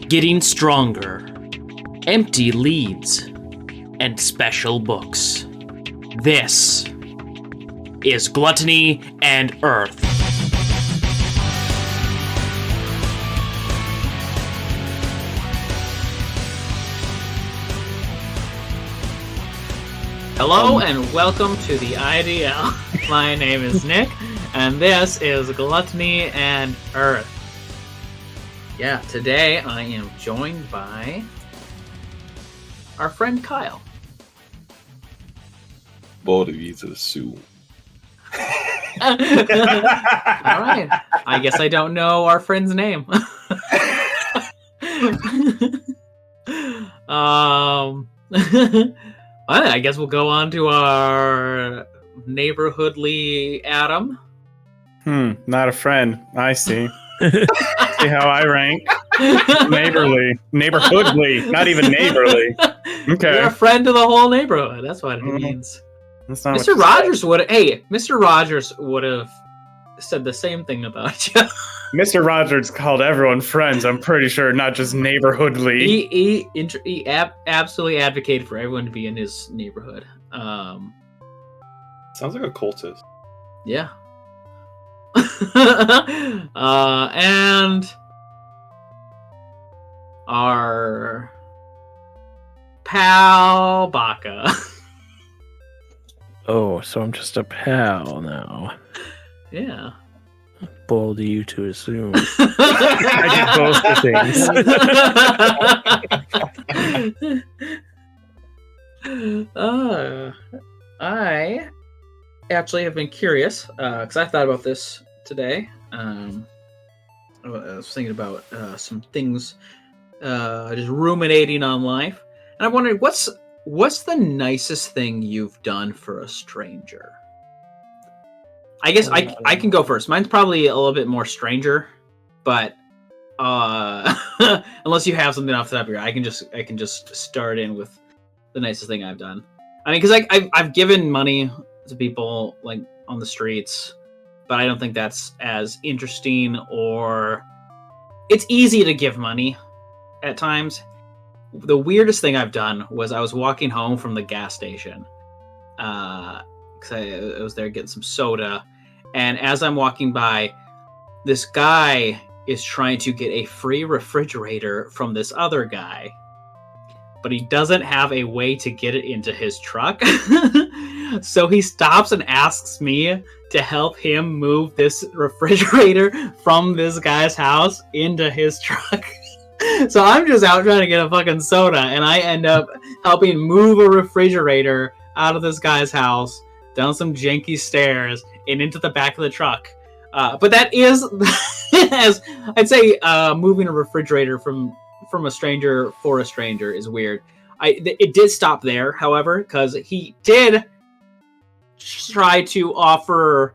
Getting Stronger, Empty Leads, and Special Books. This is Gluttony and Earth. Hello and welcome to the IDL. My name is Nick, and this is Gluttony and Earth. Yeah, today I am joined by our friend Kyle. Both of you to sue. All right. I guess I don't know our friend's name. Well, I guess we'll go on to our neighborhoodly Adam. Not a friend. I see. See how I rank? Neighborhoodly, not even neighborly. Okay. You're a friend to the whole neighborhood. That's what it means. That's not Mr. Rogers Mr. Rogers would have said the same thing about you. Mr. Rogers called everyone friends, I'm pretty sure, not just neighborhoodly. He absolutely advocated for everyone to be in his neighborhood. Sounds like a cultist. Yeah. And our pal Baka. Oh, so I'm just a pal now. Yeah. Bold of you to assume. I did both the things. I actually have been curious, because I thought about this today. I was thinking about some things, just ruminating on life. And I'm wondering, what's the nicest thing you've done for a stranger? I guess I can go first. Mine's probably a little bit more stranger, but unless you have something off the top of your head, I can just start in with the nicest thing I've done. I mean, because I've given money to people like on the streets, but I don't think that's as interesting, or it's easy to give money at times. The weirdest thing I've done was I was walking home from the gas station, because I was there getting some soda, and as I'm walking by, this guy is trying to get a free refrigerator from this other guy, but he doesn't have a way to get it into his truck. So he stops and asks me to help him move this refrigerator from this guy's house into his truck. So I'm just out trying to get a fucking soda, and I end up helping move a refrigerator out of this guy's house, down some janky stairs, and into the back of the truck. But that is, as I'd say, moving a refrigerator from a stranger for a stranger is weird. It did stop there, however, because he did try to offer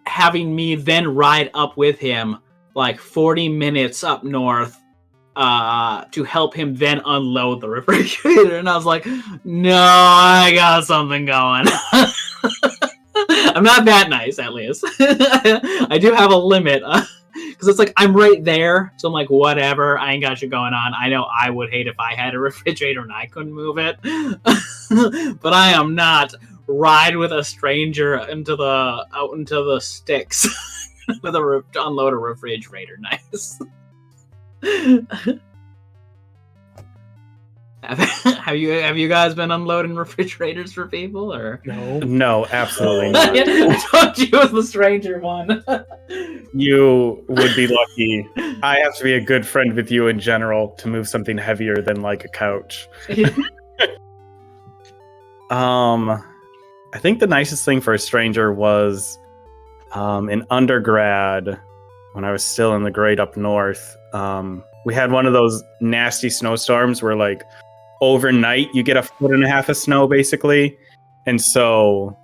having me then ride up with him like 40 minutes up north to help him then unload the refrigerator. And I was like, no, I got something going. I'm not that nice, at least. I do have a limit. Because it's like, I'm right there. So I'm like, whatever. I ain't got shit going on. I know I would hate if I had a refrigerator and I couldn't move it. But I am not ride with a stranger out into the sticks to unload a refrigerator. Nice. Have you guys been unloading refrigerators for people, or No, absolutely not. I told you it was the stranger one. You would be lucky. I have to be a good friend with you in general to move something heavier than like a couch. I think the nicest thing for a stranger was in undergrad, when I was still in the grade up north. We had one of those nasty snowstorms where like overnight you get 1.5 feet of snow basically. And so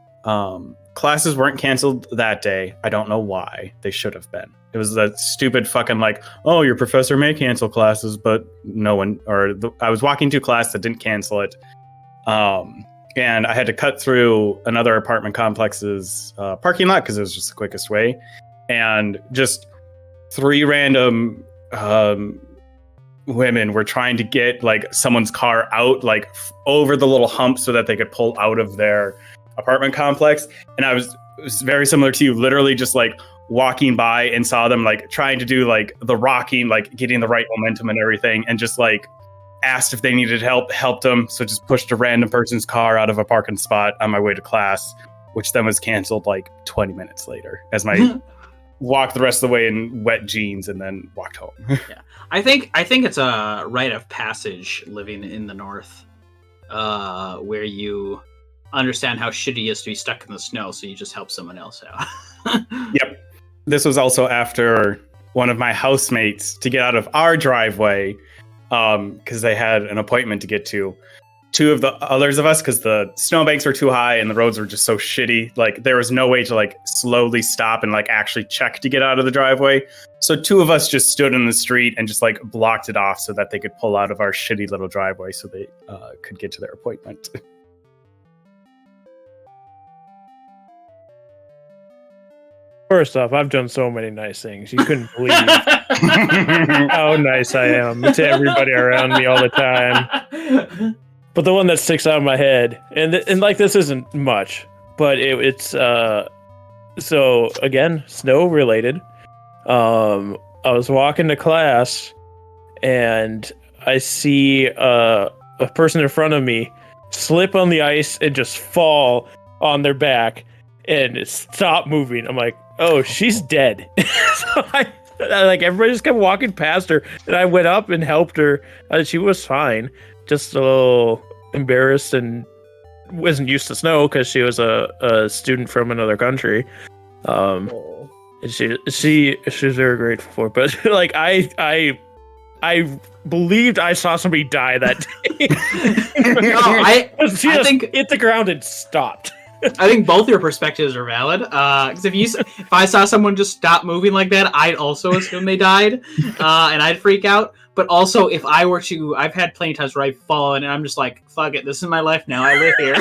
classes weren't canceled that day. I don't know why. They should have been. It was that stupid fucking like, oh, your professor may cancel classes, but no one, I was walking to class that didn't cancel it. And I had to cut through another apartment complex's parking lot because it was just the quickest way. And just 3 random women were trying to get like someone's car out like over the little hump so that they could pull out of their apartment complex. And it was very similar to you, literally just like walking by and saw them like trying to do like the rocking, like getting the right momentum and everything, and just like asked if they needed help, helped them. So just pushed a random person's car out of a parking spot on my way to class, which then was canceled like 20 minutes later as my walked the rest of the way in wet jeans and then walked home. Yeah, I think it's a rite of passage living in the north, where you understand how shitty it is to be stuck in the snow, so you just help someone else out. Yep. This was also after one of my housemates, to get out of our driveway, because they had an appointment to get to. Two of the others of us, because the snowbanks were too high and the roads were just so shitty, like there was no way to like slowly stop and like actually check to get out of the driveway. So two of us just stood in the street and just like blocked it off so that they could pull out of our shitty little driveway so they could get to their appointment. First off, I've done so many nice things. You couldn't believe how nice I am to everybody around me all the time. But the one that sticks out in my head, and like this isn't much, but it's so again, snow related. I was walking to class, and I see a person in front of me slip on the ice and just fall on their back and stop moving. I'm like, oh, she's dead. So like everybody just kept walking past her, and I went up and helped her. She was fine, just a little embarrassed and wasn't used to snow because she was a student from another country. And she was very grateful for it. But like I believed I saw somebody die that day. No, I think hit the ground and stopped. I think both your perspectives are valid. Because if I saw someone just stop moving like that, I'd also assume they died, and I'd freak out. But also, if I were to, I've had plenty of times where I've fallen, and I'm just like, "Fuck it, this is my life now. I live here."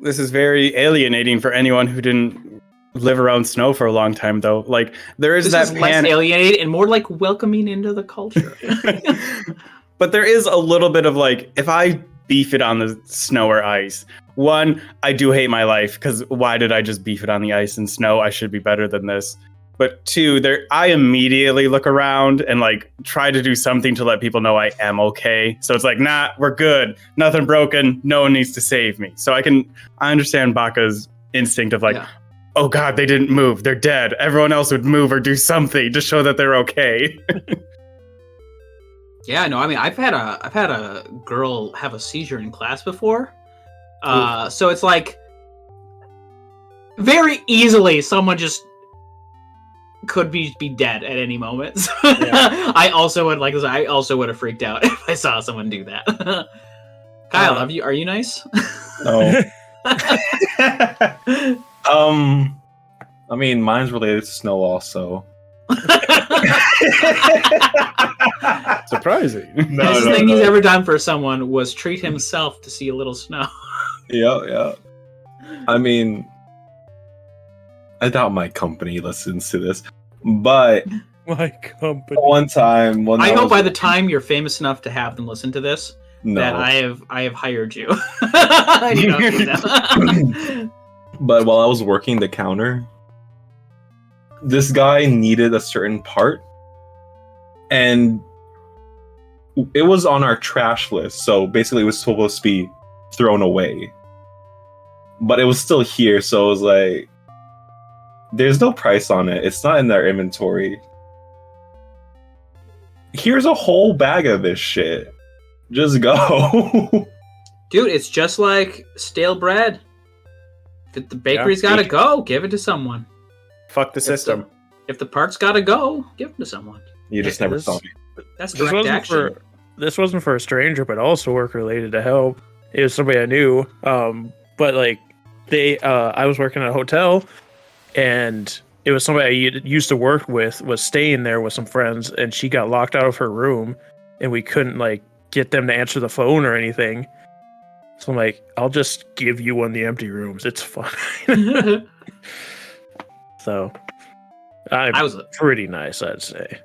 This is very alienating for anyone who didn't live around snow for a long time, though. Like there is less alienating and more like welcoming into the culture. But there is a little bit of like, if I beef it on the snow or ice, one, I do hate my life because why did I just beef it on the ice and snow? I should be better than this. But two, I immediately look around and like try to do something to let people know I am okay. So it's like, nah, we're good. Nothing broken. No one needs to save me. So I understand Baka's instinct of like, oh God, they didn't move. They're dead. Everyone else would move or do something to show that they're okay. Yeah, no, I mean, I've had a girl have a seizure in class before. So it's like very easily someone just could be dead at any moment. So yeah. I also would have freaked out if I saw someone do that. Kyle, are you nice? No. I mean, mine's related to snow also. Surprising. The best thing he's ever done for someone was treat himself to see a little snow. Yeah. I mean, I doubt my company listens to this, but my company. One time, I hope by the time you're famous enough to have them listen to this, that I have hired you. But while I was working the counter, this guy needed a certain part, and it was on our trash list. So basically, it was supposed to be thrown away, but it was still here. So it was like, there's no price on it. It's not in their inventory. Here's a whole bag of this shit. Just go. Dude, it's just like stale bread. If the bakery's gotta go, give it to someone. Fuck the system. If the parts gotta go, give them to someone. You just never saw me. That's direct action. This wasn't for a stranger, but also work related to help. It was somebody I knew. But like I was working at a hotel, and it was somebody I used to work with was staying there with some friends, and she got locked out of her room, and we couldn't like get them to answer the phone or anything. So I'm like, I'll just give you one of the empty rooms. It's fine. So I was pretty nice, I'd say.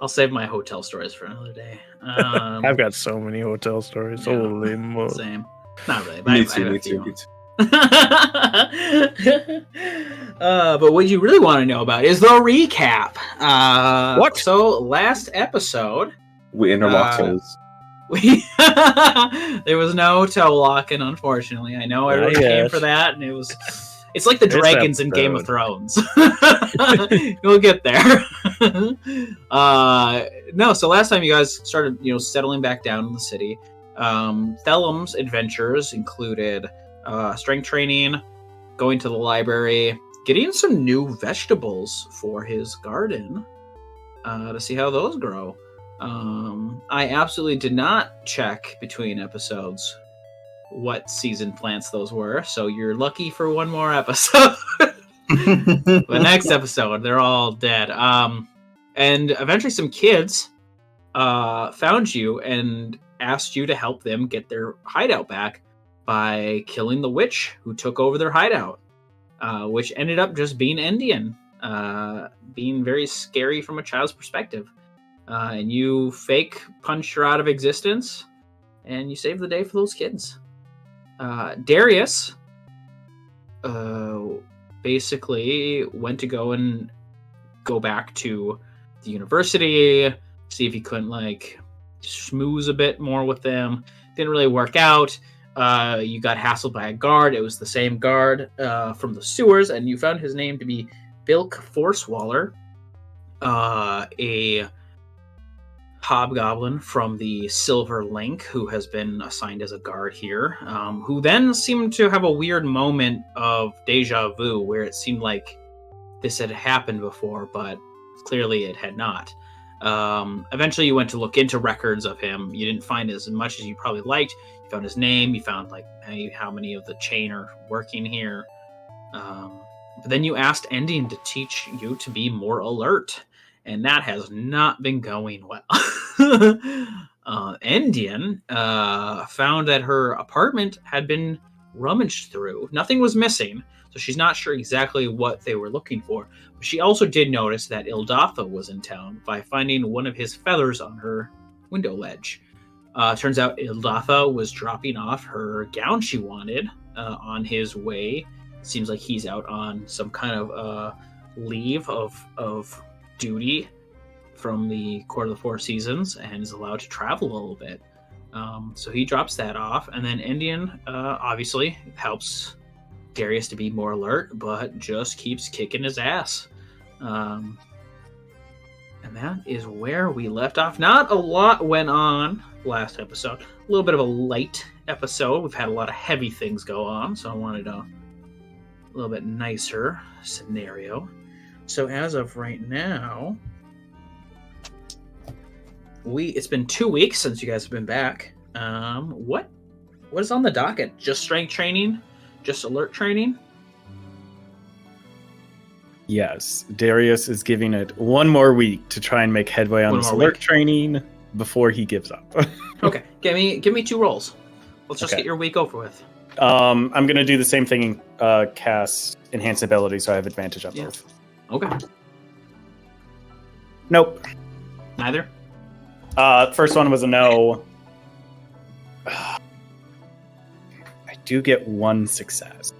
I'll save my hotel stories for another day. I've got so many hotel stories. Yeah. Holy moly. Same. Not really. But Me I too, have me a few. too, me too. But what you really want to know about is the recap. What? So last episode, We interlocked toes. there was no toe locking, unfortunately. I know everyone Not came yet. for that, and it's like the This dragons in Game of episode. Thrones. We'll get there. No, so last time you guys started, settling back down in the city. Thellum's adventures included strength training, going to the library, getting some new vegetables for his garden to see how those grow. I absolutely did not check between episodes what season plants those were, so you're lucky for one more episode. But next episode, they're all dead. And eventually some kids found you and asked you to help them get their hideout back by killing the witch who took over their hideout, which ended up just being Endien, being very scary from a child's perspective. And you fake punched her out of existence, and you saved the day for those kids. Darius basically went to go back to the university, see if he couldn't schmooze a bit more with them. Didn't really work out. You got hassled by a guard. It was the same guard from the sewers, and you found his name to be Bilk Forcewaller, a hobgoblin from the Silver Link who has been assigned as a guard here, who then seemed to have a weird moment of deja vu where it seemed like this had happened before, but clearly it had not. Eventually you went to look into records of him. You didn't find as much as you probably liked. You found his name, you found how many of the chain are working here. But then you asked Endien to teach you to be more alert, and that has not been going well. Endien found that her apartment had been rummaged through. Nothing was missing, so she's not sure exactly what they were looking for. But she also did notice that Ildatha was in town by finding one of his feathers on her window ledge. Turns out Ildatha was dropping off her gown she wanted on his way. Seems like he's out on some kind of leave of duty from the Court of the Four Seasons and is allowed to travel a little bit. So he drops that off, and then Endien obviously helps Darius to be more alert, but just keeps kicking his ass. And that is where we left off. Not a lot went on last episode. A little bit of a light episode. We've had a lot of heavy things go on, so I wanted a little bit nicer scenario. So as of right now, it's been 2 weeks since you guys have been back. What is on the docket? Just strength training? Just alert training? Yes, Darius is giving it one more week to try and make headway on this alert training before he gives up. Okay, give me 2 rolls. Let's just get your week over with. I'm going to do the same thing and cast Enhance Ability, so I have advantage on both. Okay. Nope. Neither? First one was a no. I do get 1 success.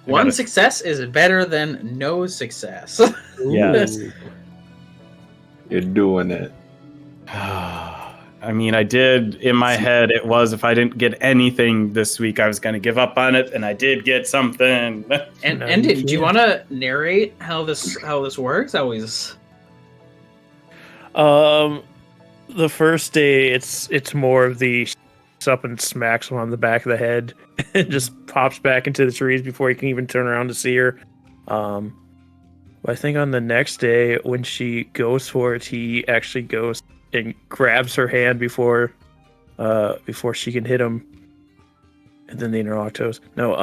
One success is better than no success. Yes. You're doing it. I mean, I did, in my head, it was if I didn't get anything this week, I was going to give up on it, and I did get something. And do you want to narrate how this works? The first day, it's more of the up and smacks him on the back of the head and just pops back into the trees before he can even turn around to see her. But I think on the next day, when she goes for it, he actually goes and grabs her hand before she can hit him, and then the interlock toes. No,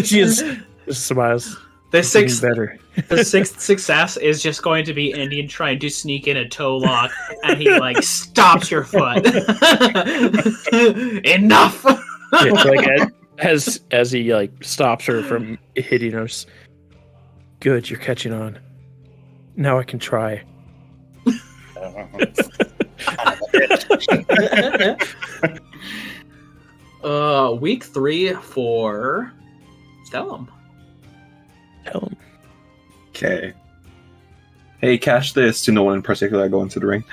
she just smiles. The sixth better. The sixth success is just going to be Endien trying to sneak in a toe lock, and he stops your foot. Enough. It's like as he like stops her from hitting us. Good, you're catching on. Now I can try. Week 3 for Thellum. Tell him. Okay. Hey, catch this. To no one in particular, I go into the ring.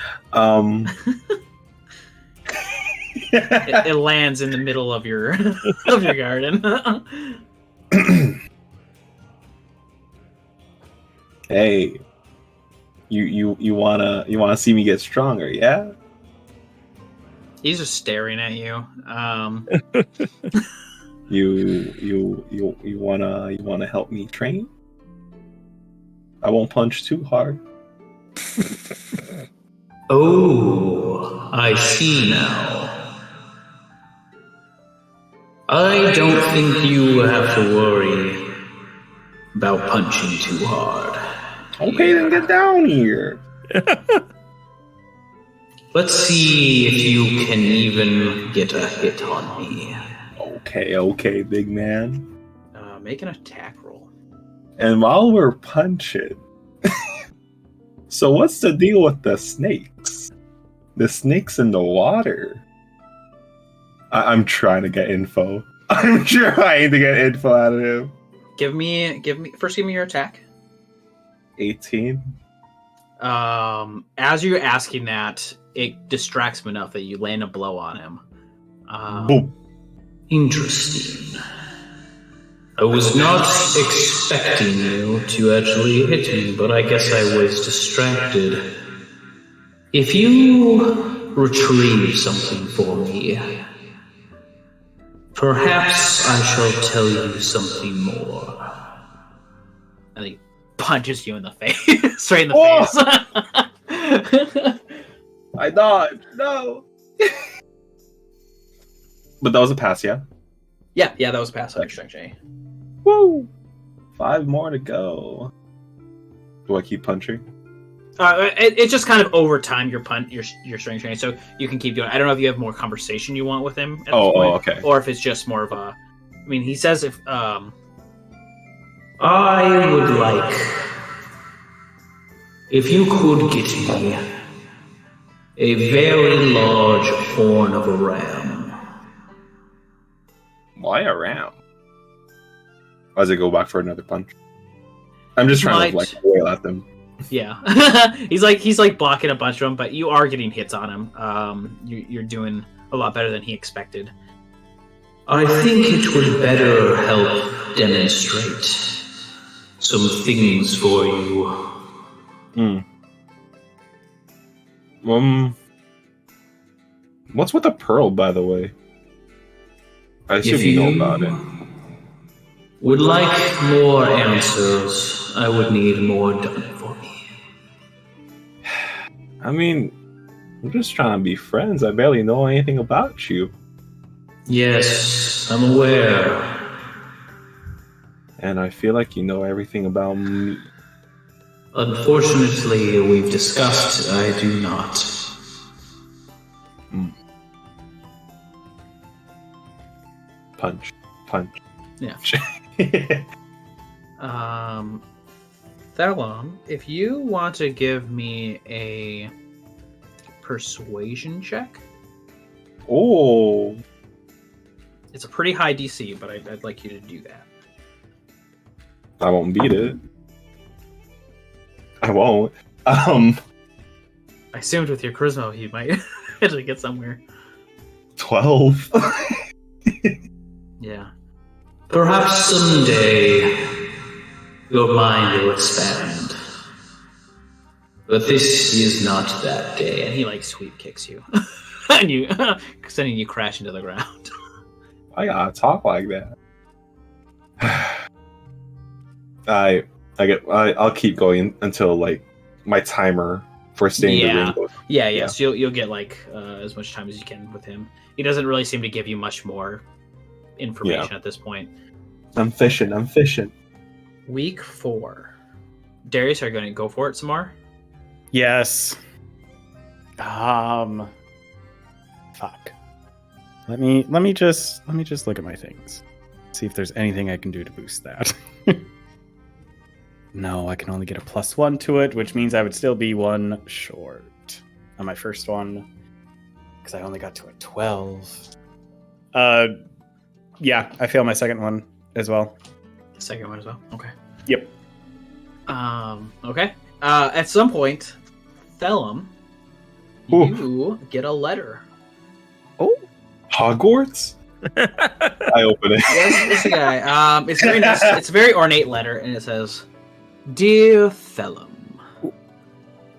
It lands in the middle of your of your garden. Hey, you wanna see me get stronger? Yeah. He's just staring at you. You wanna help me train? I won't punch too hard. Oh, I see now. I don't think you have to worry about punching too hard. Okay, then get down here. Let's see if you can even get a hit on me. Okay, big man. Make an attack roll. And while we're punching, so what's the deal with the snakes? The snakes in the water. I'm trying to get info. I'm trying to get info out of him. Give me your attack. 18. As you're asking that, it distracts him enough that you land a blow on him. Boom. Interesting. I was not expecting you to actually hit me, but I guess I was distracted. If you retrieve something for me, perhaps I shall tell you something more. And he punches you in the face, straight in the face. I dodged. No. But that was a pass, yeah? Yeah, that was a pass on your strength training. Woo! 5 more to go. Do I keep punching? It's just kind of over time your strength training, so you can keep doing it. I don't know if you have more conversation you want with him at this point, okay. or if it's just more of a. I mean, he says if I would like if you could get me a very large horn of a ram. Why a ram? As I go back for another punch. I'm just trying to wail at them. Yeah, he's like blocking a bunch of them, but you are getting hits on him. You're doing a lot better than he expected. I think it would better help demonstrate some things for you. What's with the pearl, by the way? I assume you know about it. Would like more answers, I would need more done for me. I mean, I'm just trying to be friends. I barely know anything about you. Yes, I'm aware. And I feel like you know everything about me. Unfortunately, we've discussed I do not. Punch. Yeah. Thellum, if you want to give me a persuasion check. Oh. It's a pretty high DC, but I'd like you to do that. I won't beat it. I won't. I assumed with your charisma you might actually get somewhere. 12. Yeah. Perhaps someday your mind will expand. But this is not that day. And he like sweep kicks you. And you sending you crash into the ground. I gotta talk like that. I'll keep going until like my timer for staying in the ring goes. Yeah. So you'll get like as much time as you can with him. He doesn't really seem to give you much more information at this point. I'm fishing. Week 4. Darius, are you going to go for it some more? Yes. Fuck. Let me just look at my things. See if there's anything I can do to boost that. No, I can only get a +1 to it, which means I would still be 1 short on my first one because I only got to a 12. Yeah, I failed my second one as well. The second one as well. Okay. Yep. Okay. At some point, Thellum, you get a letter. Hogwarts? I open it. Yes, it's a guy. It's very nice. It's a very ornate letter, and it says, "Dear Thellum,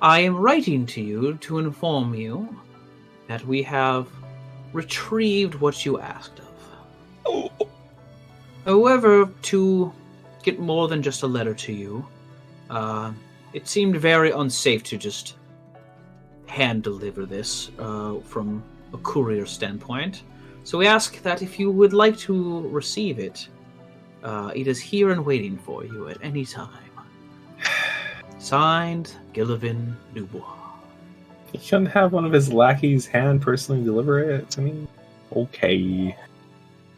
I am writing to you to inform you that we have retrieved what you asked of. However, to get more than just a letter to you, it seemed very unsafe to just hand deliver this from a courier standpoint. So we ask that if you would like to receive it, it is here and waiting for you at any time. Signed, Gillivan Dubois." He couldn't have one of his lackeys hand personally deliver it to me? Okay.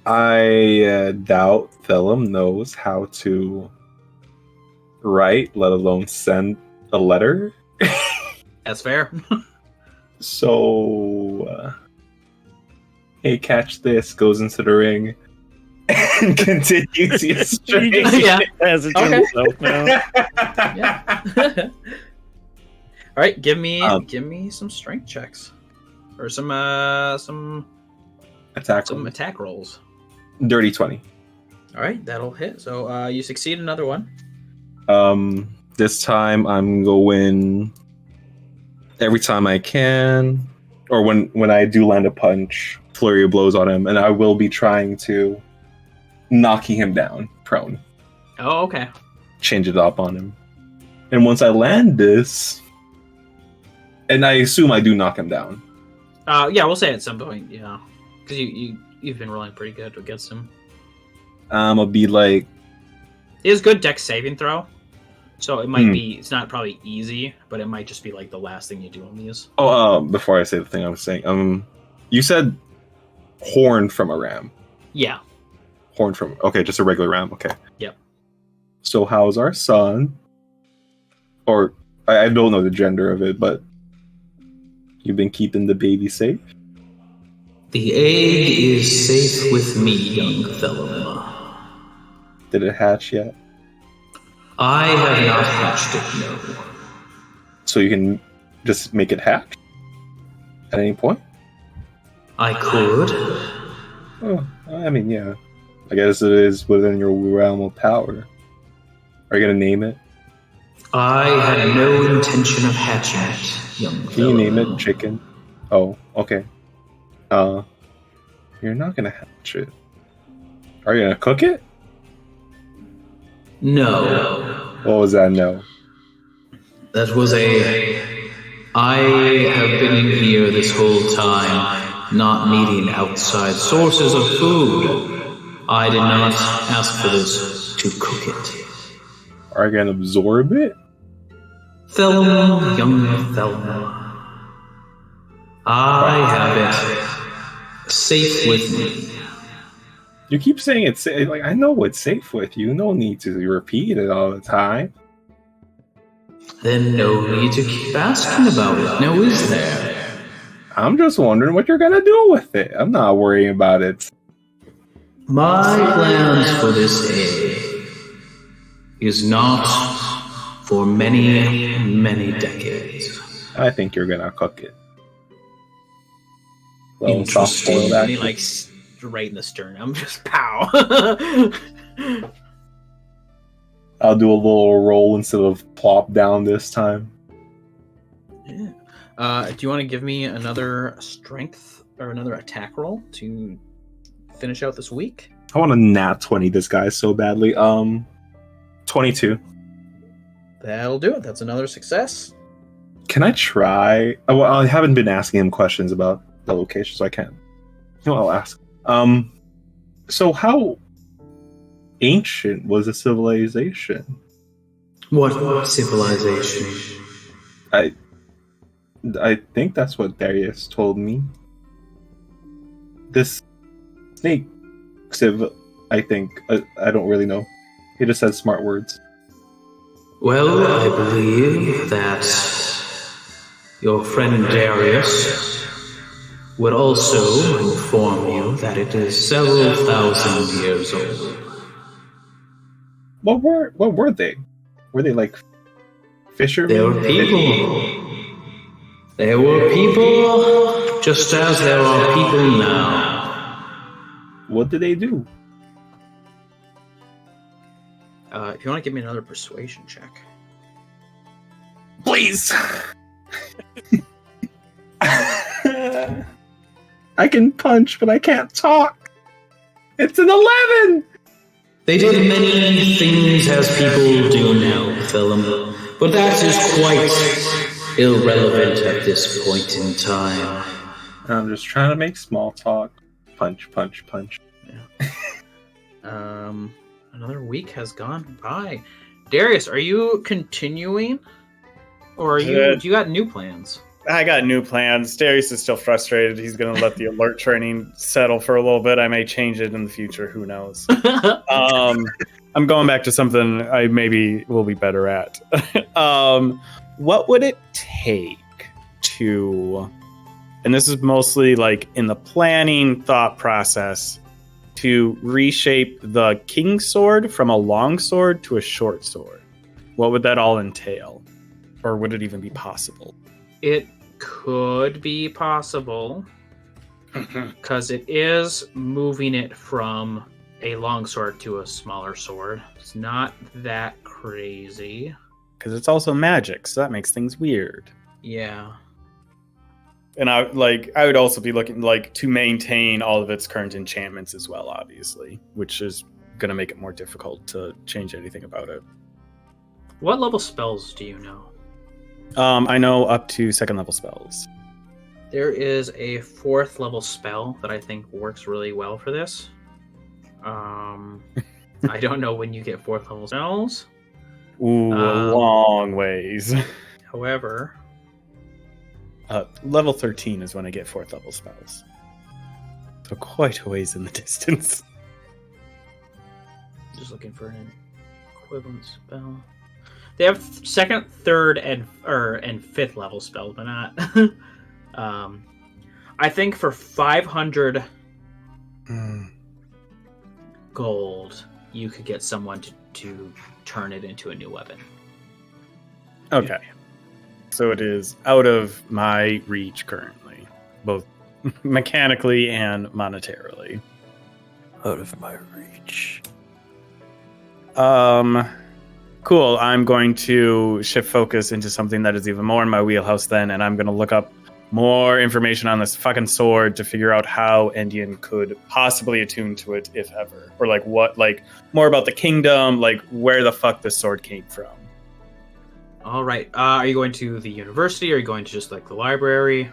I doubt Thellum knows how to write, let alone send a letter. That's fair. So, hey, catch this, goes into the ring, and continues his string. Yeah. As it Okay. himself now. Yeah. All right, give me some strength checks, or some Attack. rolls. Dirty 20. All right, that'll hit. So you succeed another one. This time I'm going every time I can, or when I do land a punch, flurry of blows on him, and I will be trying to knocking him down, prone. Oh, okay. Change it up on him. And once I land this, and I assume I do knock him down. Yeah, we'll say at some point. Yeah, because you've been rolling pretty good against him. I'll be like, He has good dex saving throw, so it might be. It's not probably easy, but it might just be like the last thing you do on these. before I say the thing I was saying, you said horn from a ram. Yeah. Horn from, okay, just a regular ram, okay. Yep. So how's our son? Or, I don't know the gender of it, but you've been keeping the baby safe? The egg is safe with me, young Thellum. Did it hatch yet? I have not hatched it, no. So you can just make it hatch? At any point? I could. Oh, I mean, yeah. I guess it is within your realm of power. Are you gonna name it? I had no intention of hatching it, young Can you name Thellum. it chicken? Oh, okay. You're not gonna hatch it. Are you gonna cook it? No. What was that no? That was I have been in here this whole time, not needing outside sources of food. I did not ask for this to cook it. Are you gonna absorb it? Thellum, young Thellum. I have it safe with me. You keep saying it's safe. Like, I know what's safe with you. No need to repeat it all the time. Then no need to keep asking about it, now is there? I'm just wondering what you're gonna do with it. I'm not worrying about it. My plans for this egg is not for many, many decades. I think you're gonna cook it. Well, soft boiled And he actually. like right in the sternum, just pow. I'll do a little roll instead of plop down this time. Yeah. Do you want to give me another strength or another attack roll to finish out this week? I want to nat 20 this guy so badly. 22. That'll do it. That's another success. Can I try? Oh, well, I haven't been asking him questions about the location, so I can't. You know, I'll ask. So how ancient was the civilization? What civilization? I think that's what Darius told me. this snake Civ, I think. I don't really know. He just said smart words. Well, I believe that your friend Darius would also inform you that it is several thousand years old. What were they? Were they like fishermen? There were people. There were people just as there are people now. What did they do? If you want to give me another persuasion check. Please. I can punch, but I can't talk. It's an 11. They did many things as people do now, Thellum, but that is quite irrelevant at this point in time. I'm just trying to make small talk. Punch, punch, punch. Another week has gone by. Darius, are you continuing? Or are do you got new plans? I got new plans. Darius is still frustrated. He's going to let the alert training settle for a little bit. I may change it in the future. Who knows? I'm going back to something I maybe will be better at. What would it take to, and this is mostly like in the planning thought process, to reshape the king's sword from a long sword to a short sword? What would that all entail? Or would it even be possible? It could be possible, because it is moving it from a long sword to a smaller sword. It's not that crazy. Because it's also magic, so that makes things weird. Yeah. And I would also be looking to maintain all of its current enchantments as well, obviously, which is going to make it more difficult to change anything about it. What level spells do you know? I know up to 2nd level spells. There is a 4th level spell that I think works really well for this. I don't know when you get 4th level spells. Ooh, a long ways. However, level 13 is when I get 4th level spells. So quite a ways in the distance. Just looking for an equivalent spell. They have 2nd, 3rd, and 5th level spells, but not. I think for 500 gold, you could get someone to turn it into a new weapon. Okay. So it is out of my reach currently, both mechanically and monetarily. Out of my reach. Cool. I'm going to shift focus into something that is even more in my wheelhouse then, and I'm going to look up more information on this fucking sword to figure out how Endien could possibly attune to it, if ever. Or more about the kingdom, where the fuck this sword came from. All right. Are you going to the university? Or are you going to just the library?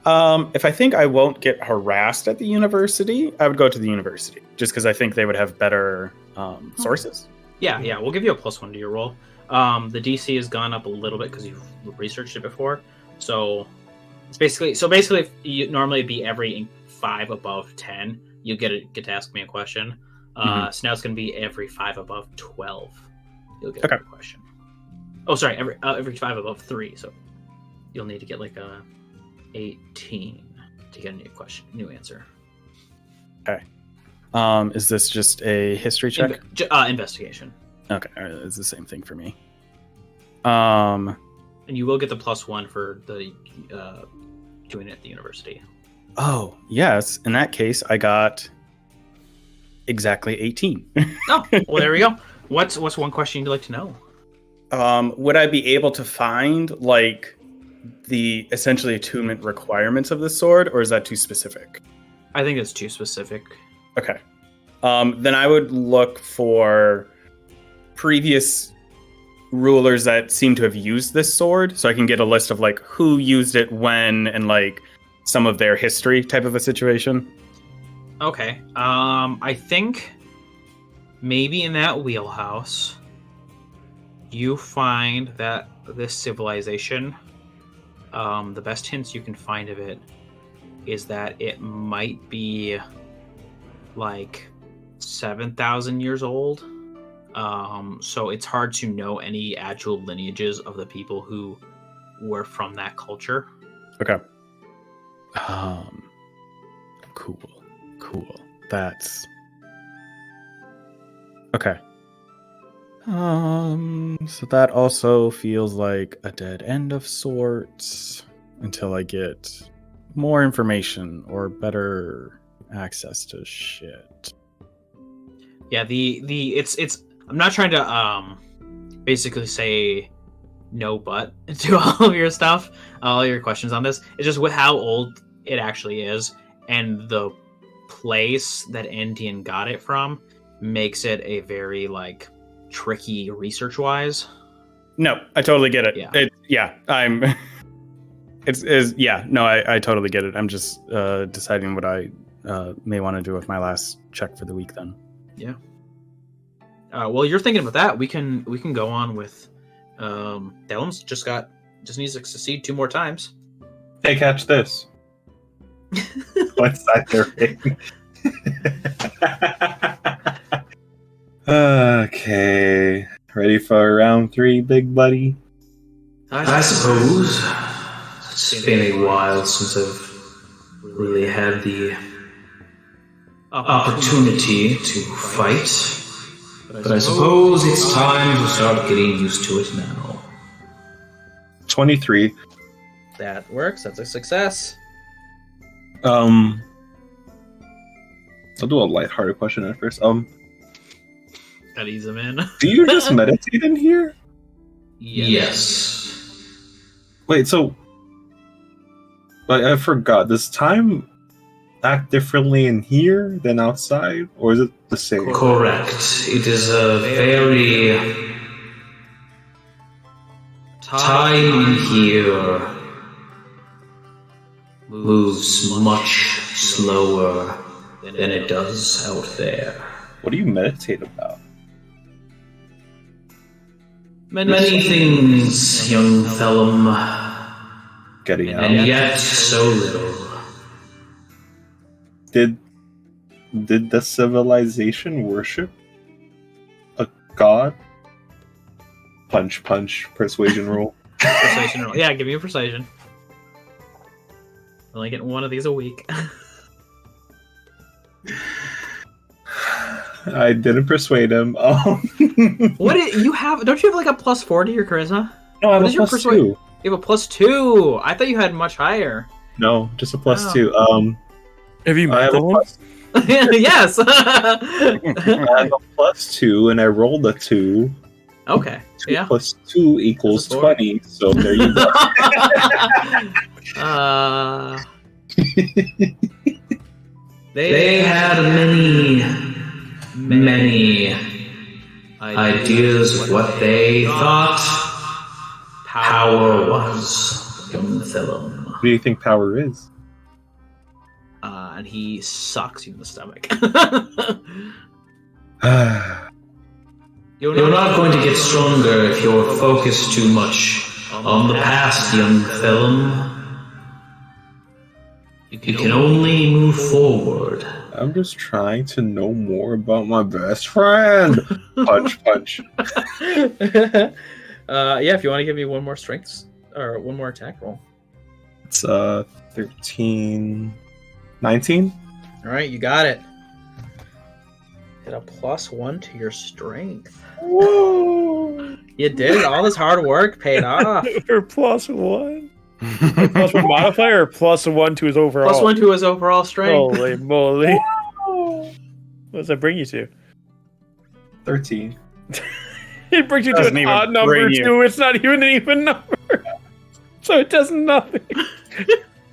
If I think I won't get harassed at the university, I would go to the university, just because I think they would have better sources. Yeah, we'll give you a +1 to your roll. The DC has gone up a little bit because you've researched it before. So it's basically normally it'd be every 5 above 10 you get to ask me a question. So now it's going to be every 5 above 12 you'll get a question. Oh, sorry, every 5 above 3. So you'll need to get a 18 to get a new answer. Okay. Is this just a history check? Investigation. Okay, all right, it's the same thing for me. And you will get the +1 for the doing it at the university. Oh, yes. In that case, I got exactly 18. Oh, well, there we go. What's one question you'd like to know? Would I be able to find the essentially attunement requirements of the sword, or is that too specific? I think it's too specific. Okay. Then I would look for previous rulers that seem to have used this sword, so I can get a list of who used it when and some of their history type of a situation. Okay. I think maybe in that wheelhouse you find that this civilization, the best hints you can find of it is that it might be like 7,000 years old. So it's hard to know any actual lineages of the people who were from that culture. Okay. Cool. That's okay. So that also feels like a dead end of sorts until I get more information or better access to shit. Yeah, it's I'm not trying to basically say no but to all of your stuff, all your questions on this. It's just with how old it actually is and the place that Endien got it from makes it a very like tricky research wise. No, I totally get it. Yeah. I totally get it. I'm just deciding what I may want to do with my last check for the week then. Yeah. Well, you're thinking about that. We can go on with Thellum's just needs to succeed 2 more times. Hey, catch this. What's that their thing? Okay. Ready for round 3, big buddy? I suppose. It's been a while since I've really had the opportunity to fight. But I suppose it's time to start getting used to it now. 23. That works. That's a success. I'll do a lighthearted question at first. Gotta ease him in. Do you just meditate in here? Yes. Wait, so I forgot. Does time act differently in here than outside, or is it the same? Correct. It is a very... Time in here moves much slower than it does out there. What do you meditate about? Many things, young Thellum, Getting out. and yet so little. Did the civilization worship a god? Punch, persuasion roll. Persuasion roll. Yeah, give me a persuasion. Only getting one of these a week. I didn't persuade him. You have? Don't you have like a +4 to your charisma? No, I have What is a your plus 2. You have a +2. I thought you had much higher. No, just a plus Oh. 2. Have you I met have a them? plus, Yes. I have a plus 2, and I rolled a 2. Okay. 2 Yeah. plus 2 equals That's a 4. 20. So there you go. They had many ideas of what they thought power was, young Thellum. What do you think power is? And he sucks you in the stomach. You're not going to get stronger if you're focused too much on the past, young Thellum. You can only move forward. I'm just trying to know more about my best friend. Punch. Yeah, if you want to give me one more strength or one more attack roll. It's 13, 19. All right, you got it. Get a +1 to your strength. Whoa! You did it. All this hard work paid off. Or +1? +1 modifier or +1 to his overall? +1 to his overall strength. Holy moly. What does that bring you to? 13. It brings you to Doesn't an even odd number bring you. too. It's not even an even number. So it does nothing.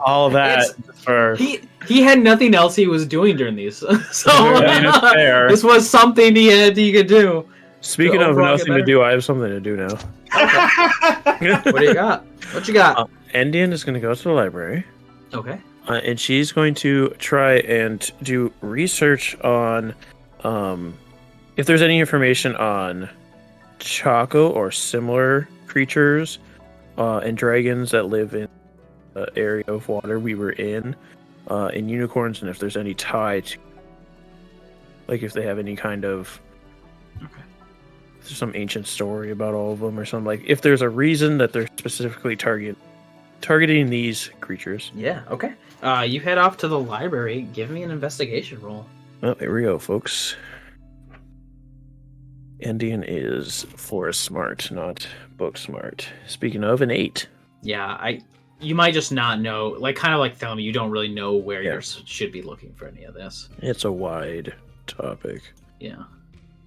All that for He had nothing else he was doing during these. So I mean, it's fair. this was something he could do. Speaking So of overall, nothing get to better. do, I have something to do now. What do you got? What you got? Endien is going to go to the library. Okay. And she's going to try and do research on if there's any information on Chaco or similar creatures and dragons that live in the area of water we were in. in unicorns, and if there's any tie to, like, if they have any kind of, if there's some ancient story about all of them or something, like if there's a reason that they're specifically targeting these creatures. Yeah. Okay. You head off to the library. Give me an investigation roll. Well, here we go, folks. Endien is forest smart, not book smart. Speaking of, an 8. Yeah, you might just not know, like kind of like Thellum, you don't really know where Yeah. you should be looking for any of this. It's a wide topic. Yeah.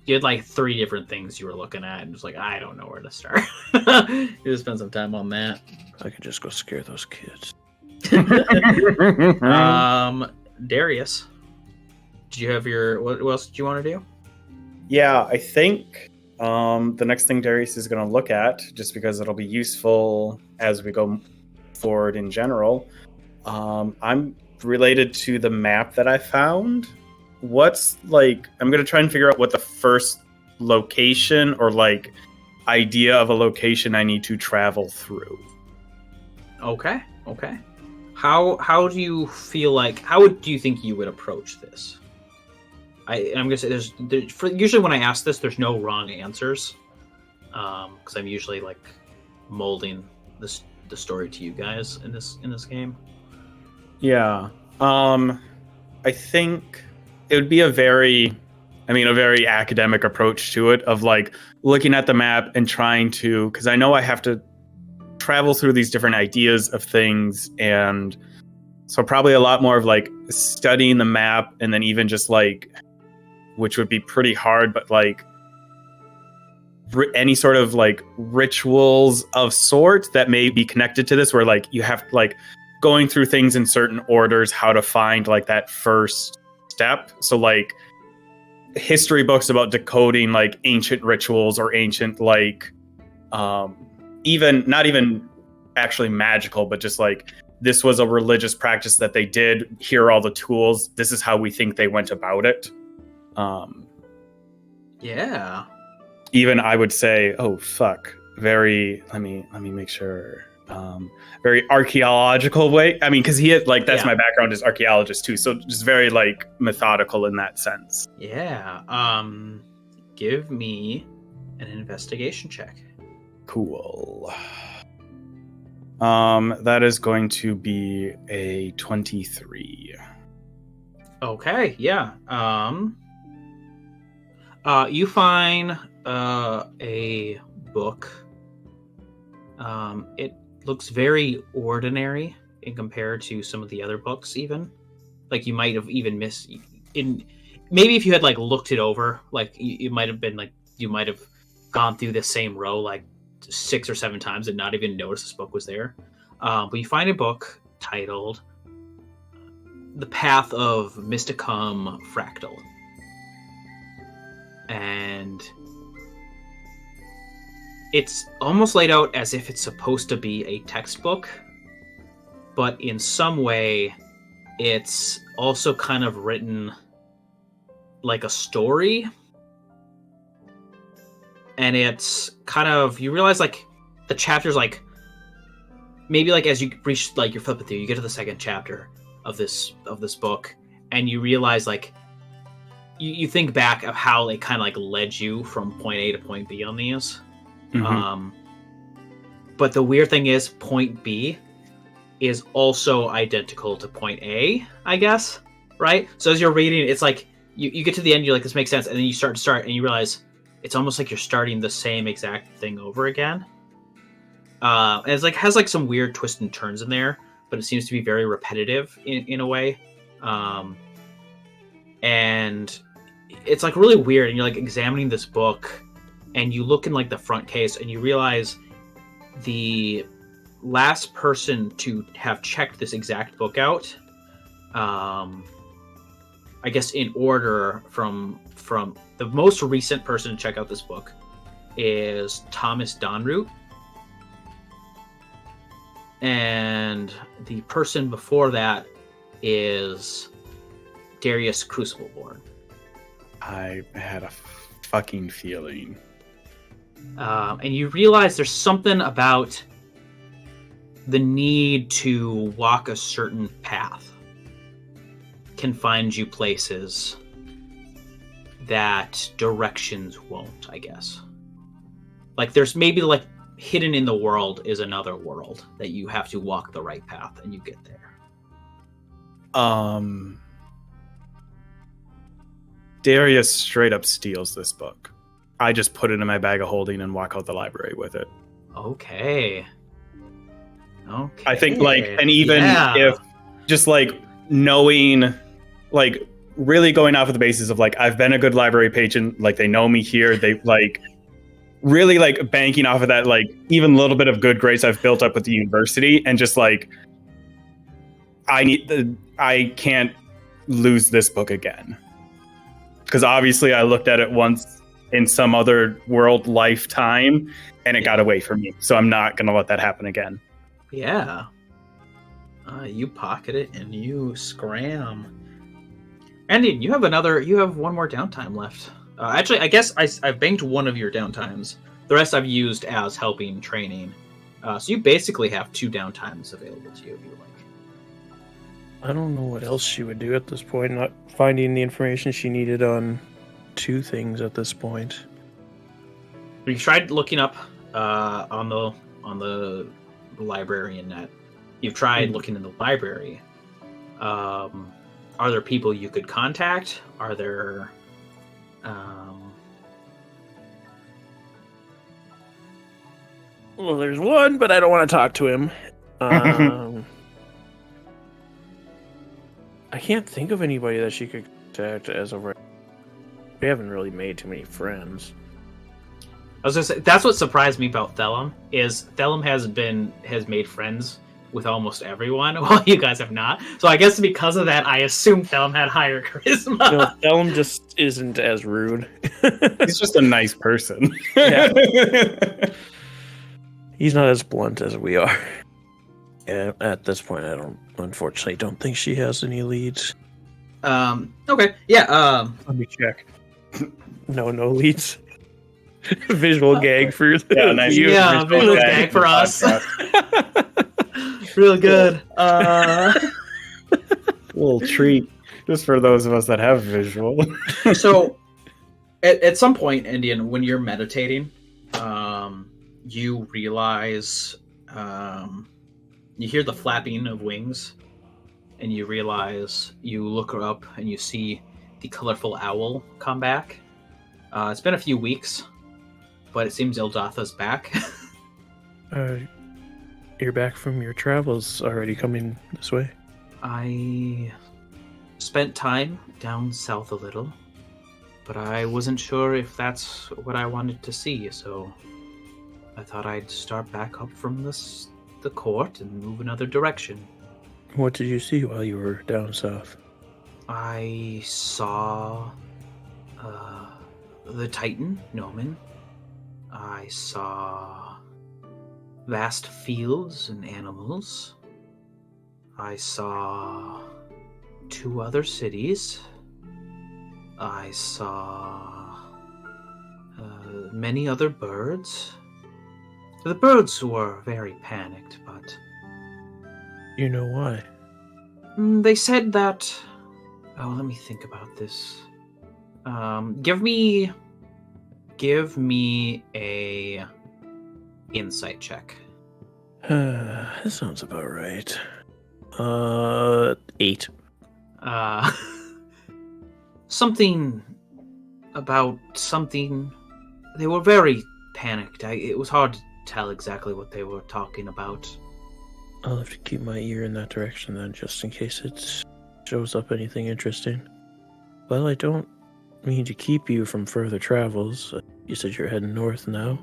You had like 3 different things you were looking at, and just like, I don't know where to start. You just spend some time on that. I could just go scare those kids. Darius, did you have your, what else did you want to do? Yeah, I think the next thing Darius is going to look at, just because it'll be useful as we go forward in general, I'm related to the map that I found. What's like, I'm going to try and figure out what the first location or like idea of a location I need to travel through. Okay. How do you feel like, how do you think you would approach this? I'm gonna say usually when I ask this, there's no wrong answers, because I'm usually like molding the story to you guys in this game. Yeah, I think it would be a very academic approach to it, of like looking at the map and trying to, because I know I have to travel through these different ideas of things, and so probably a lot more of like studying the map, and then even just like, which would be pretty hard, but like any sort of like rituals of sorts that may be connected to this, where like you have like going through things in certain orders, how to find like that first step. So like history books about decoding like ancient rituals or ancient like even not even actually magical, but just like this was a religious practice that they did. Here are all the tools. This is how we think they went about it. Yeah. Even I would say, oh fuck, very. Let me make sure. Very archaeological way. I mean, because he had like that's my background as archaeologist too, so just very like methodical in that sense. Yeah. Give me an investigation check. Cool. That is going to be a 23. Okay. Yeah. You find a book. It looks very ordinary in compared to some of the other books, even. Like you might have even missed in maybe if you had like looked it over, like you might have been like you might have gone through the same row like 6 or 7 times and not even noticed this book was there. But you find a book titled The Path of Mysticum Fractal. And it's almost laid out as if it's supposed to be a textbook, but in some way it's also kind of written like a story. And it's kind of, you realize like the chapters, like maybe like as you reach like you're flipping through, you get to the second chapter of this book, and you realize like you think back of how it kind of like led you from point A to point B on these. Mm-hmm. But the weird thing is point B is also identical to point A, I guess, right? So as you're reading, it's like you get to the end, you're like, this makes sense, and then you start and you realize it's almost like you're starting the same exact thing over again. And it's like has like some weird twists and turns in there, but it seems to be very repetitive in a way. And it's like really weird, and you're like examining this book, and you look in like the front case, and you realize the last person to have checked this exact book out, I guess in order from the most recent person to check out this book is Thomas Donroot, and the person before that is Darius Crucibleborn. I had a fucking feeling. And you realize there's something about the need to walk a certain path. can find you places that directions won't, I guess. Like there's maybe like hidden in the world is another world that you have to walk the right path and you get there. Darius straight up steals this book. I just put it in my bag of holding and walk out the library with it. Okay. I think and even if just knowing, really going off of the basis of I've been a good library patron, they know me here, they really banking off of that, even a little bit of good grades I've built up with the university, and just I can't lose this book again. Because obviously I looked at it once in some other world lifetime and it got away from me. So I'm not going to let that happen again. Yeah. You pocket it and you scram. Endien, you have one more downtime left. Actually, I guess I've banked one of your downtimes. The rest I've used as helping training. So you basically have 2 downtimes available to you if you like. I don't know what else she would do at this point. Not finding the information she needed on 2 things at this point. You tried looking up on the librarian net. You've tried looking in the library. Are there people you could contact? Are there Well, there's one, but I don't want to talk to him. I can't think of anybody that she could contact as of right. We haven't really made too many friends. I was gonna say that's what surprised me about Thellum is Thellum has made friends with almost everyone, while you guys have not. So I guess because of that, I assume Thellum had higher charisma. No, Thellum just isn't as rude. He's just a nice person. Yeah. He's not as blunt as we are. Yeah, at this point, I unfortunately don't think she has any leads. Okay. Yeah. Let me check. No leads. Visual gag for you. Yeah, nice. Visual gag for us. Real good. Little treat just for those of us that have visual. So, at some point, Endien, when you're meditating, you realize you hear the flapping of wings, and you realize you look up and you see the colorful owl come back. It's been a few weeks, but it seems Ildatha's back. You're back from your travels already, coming this way? I spent time down south a little, but I wasn't sure if that's what I wanted to see, so I thought I'd start back up from the court and move another direction. What did you see while you were down south? I saw the Titan, Nomen. I saw vast fields and animals. I saw 2 other cities. I saw many other birds. The birds were very panicked, but... You know why? They said that... Oh, let me think about this. Give me a insight check. That sounds about right. 8. Something about something. They were very panicked. It was hard to tell exactly what they were talking about. I'll have to keep my ear in that direction then, just in case it shows up anything interesting. Well, I don't mean to keep you from further travels. You said you're heading north now?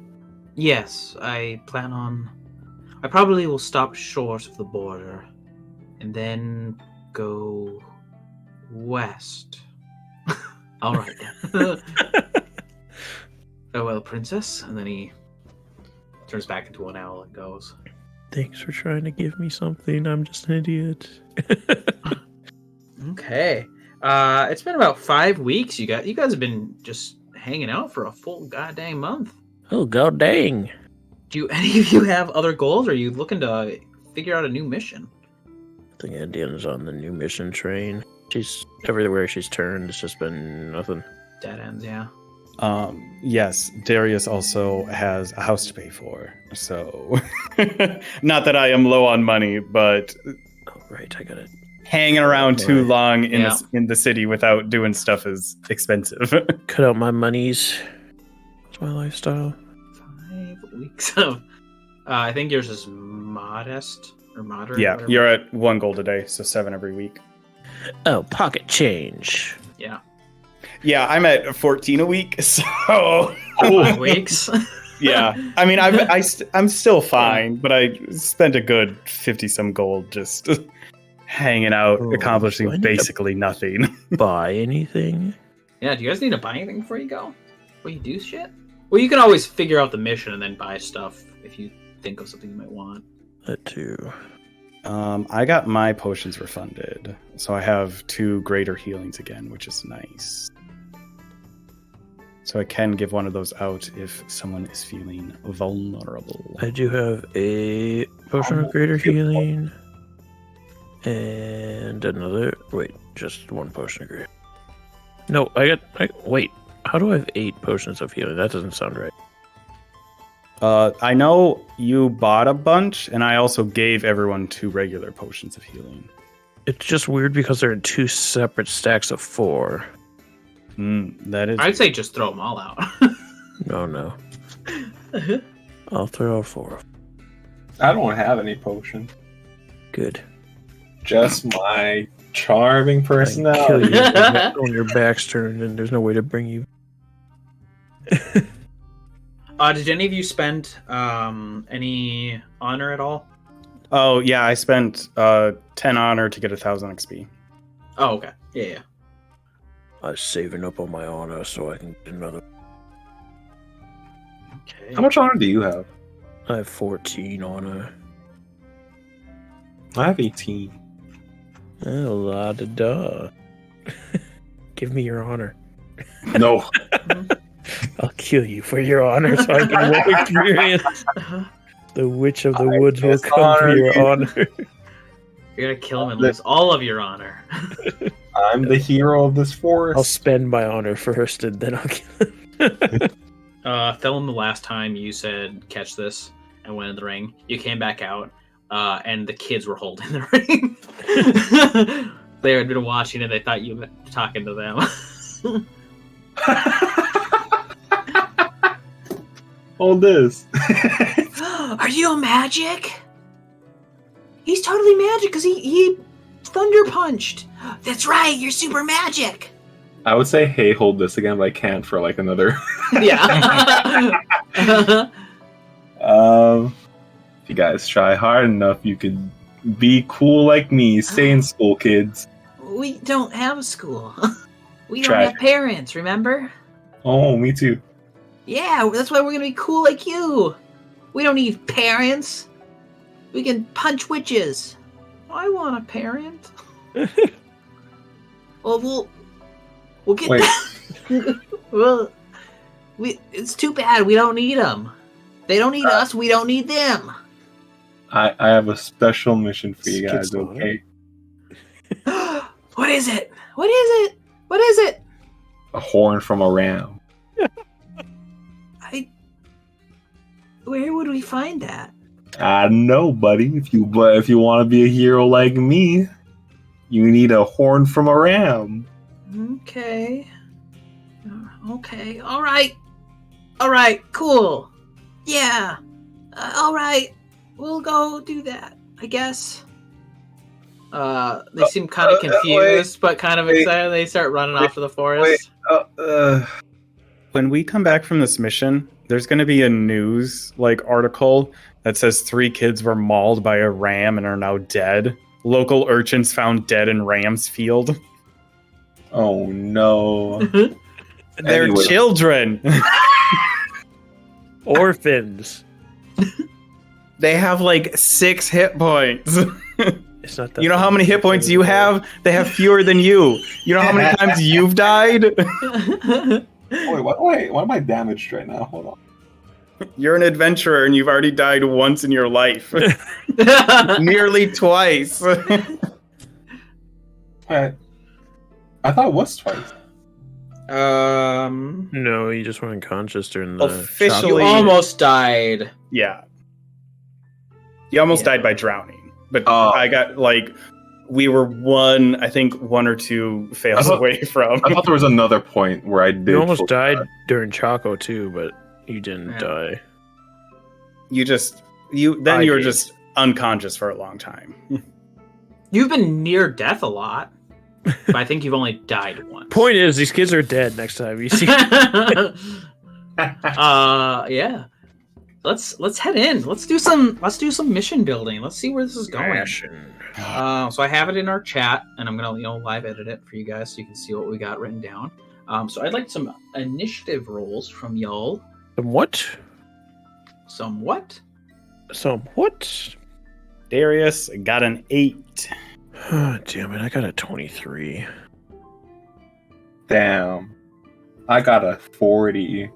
Yes, I probably will stop short of the border and then go west. All right then. Farewell, princess. And then he turns back into an owl and goes. Thanks for trying to give me something. I'm just an idiot. Okay. It's been about 5 weeks. You guys have been just hanging out for a full goddamn month. Oh, god dang. Do any of you have other goals? Or are you looking to figure out a new mission? I think Endien's on the new mission train. She's everywhere she's turned. It's just been nothing. Dead ends, yeah. Yes, Darius also has a house to pay for. So, not that I am low on money, but Oh, right, I got it. hanging around too Right. long in Yeah. in the city without doing stuff is expensive. Cut out my monies. It's my lifestyle. 5 weeks of. I think yours is modest or moderate. Yeah, whatever. you're at 1 gold a day, so 7 every week. Oh, pocket change. Yeah. Yeah, I'm at 14 a week, so 5 weeks. yeah. I mean, I'm still fine, but I spent a good 50 some gold just hanging out, Oh, accomplishing I need to- basically nothing. Buy anything? Yeah, do you guys need to buy anything before you go? Before you do shit? Well, you can always figure out the mission and then buy stuff if you think of something you might want. That too. I got my potions refunded, so I have 2 greater healings again, which is nice. So I can give one of those out if someone is feeling vulnerable. I do have a potion of greater healing. And another. Wait, just 1 potion of greater. No, wait. How do I have 8 potions of healing? That doesn't sound right. I know you bought a bunch, and I also gave everyone 2 regular potions of healing. It's just weird because they're in 2 separate stacks of 4. That is. I'd say just throw them all out. Oh no. I'll throw out 4. I don't have any potion. Good. Just my charming I can kill personality. you when your back's turned and there's no way to bring you. Did any of you spend any honor at all? Oh yeah, I spent 10 honor to get 1,000 XP. Oh, okay. Yeah. I was saving up on my honor so I can get another. Okay. How much honor do you have? I have 14 honor. I have 18. A lot of duh. Give me your honor. No. I'll kill you for your honor so I can walk experience. The witch of the woods will come for your honor. You're gonna kill him and lose all of your honor. I'm the hero of this forest. I'll spend my honor first and then I'll kill him. Thellum, the last time you said catch this and went in the ring, you came back out, and the kids were holding the ring. They had been watching and they thought you were talking to them. Hold this. Are you magic? He's totally magic because he thunder punched. That's right, you're super magic. I would say, hey, hold this again, but I can't for like another. Yeah. If you guys try hard enough, you could be cool like me. Stay in school, kids. We don't have a school. We don't Try. have parents, remember? Oh, me too. Yeah, that's why we're gonna be cool like you. We don't need parents. We can punch witches. I want a parent. Well, we'll get Wait. that. Well, it's too bad. We don't need them. They don't need us. We don't need them. I have a special mission for you Skip guys, slaughter. okay? What is it? What is it? What is it? A horn from a ram. Where would we find that? I don't know, buddy. If you want to be a hero like me, you need a horn from a ram. Okay. Okay. All right. All right. Cool. Yeah. All right. We'll go do that, I guess. They seem kind of confused, but kind of excited. They start running off to the forest. When we come back from this mission, there's going to be a news article that says 3 kids were mauled by a ram and are now dead. Local urchins found dead in Ram's field. Oh no. They're Anyway. children. Orphans. They have 6 hit points. It's not that You know how many hit points you have? They have fewer than you. You know how many times you've died? Wait, why am I damaged right now? Hold on. You're an adventurer and you've already died once in your life. Nearly twice. Alright. I thought it was twice. No, you just went unconscious during the Officially- You almost died. Yeah. You almost Yeah. died by drowning. But Oh. I got, like, we were one or two fails away from. I thought there was another point where I did. You almost full died die. during Choco too, but you didn't Yeah. die. You were just unconscious for a long time. You've been near death a lot, but I think you've only died once. Point is, these kids are dead next time you see. Yeah. Let's head in. Let's do some mission building. Let's see where this is going. So I have it in our chat, and I'm gonna live edit it for you guys so you can see what we got written down. So I'd like some initiative rolls from y'all. Somewhat. Darius got an 8. Damn it! I got a 23. Damn. I got a 40.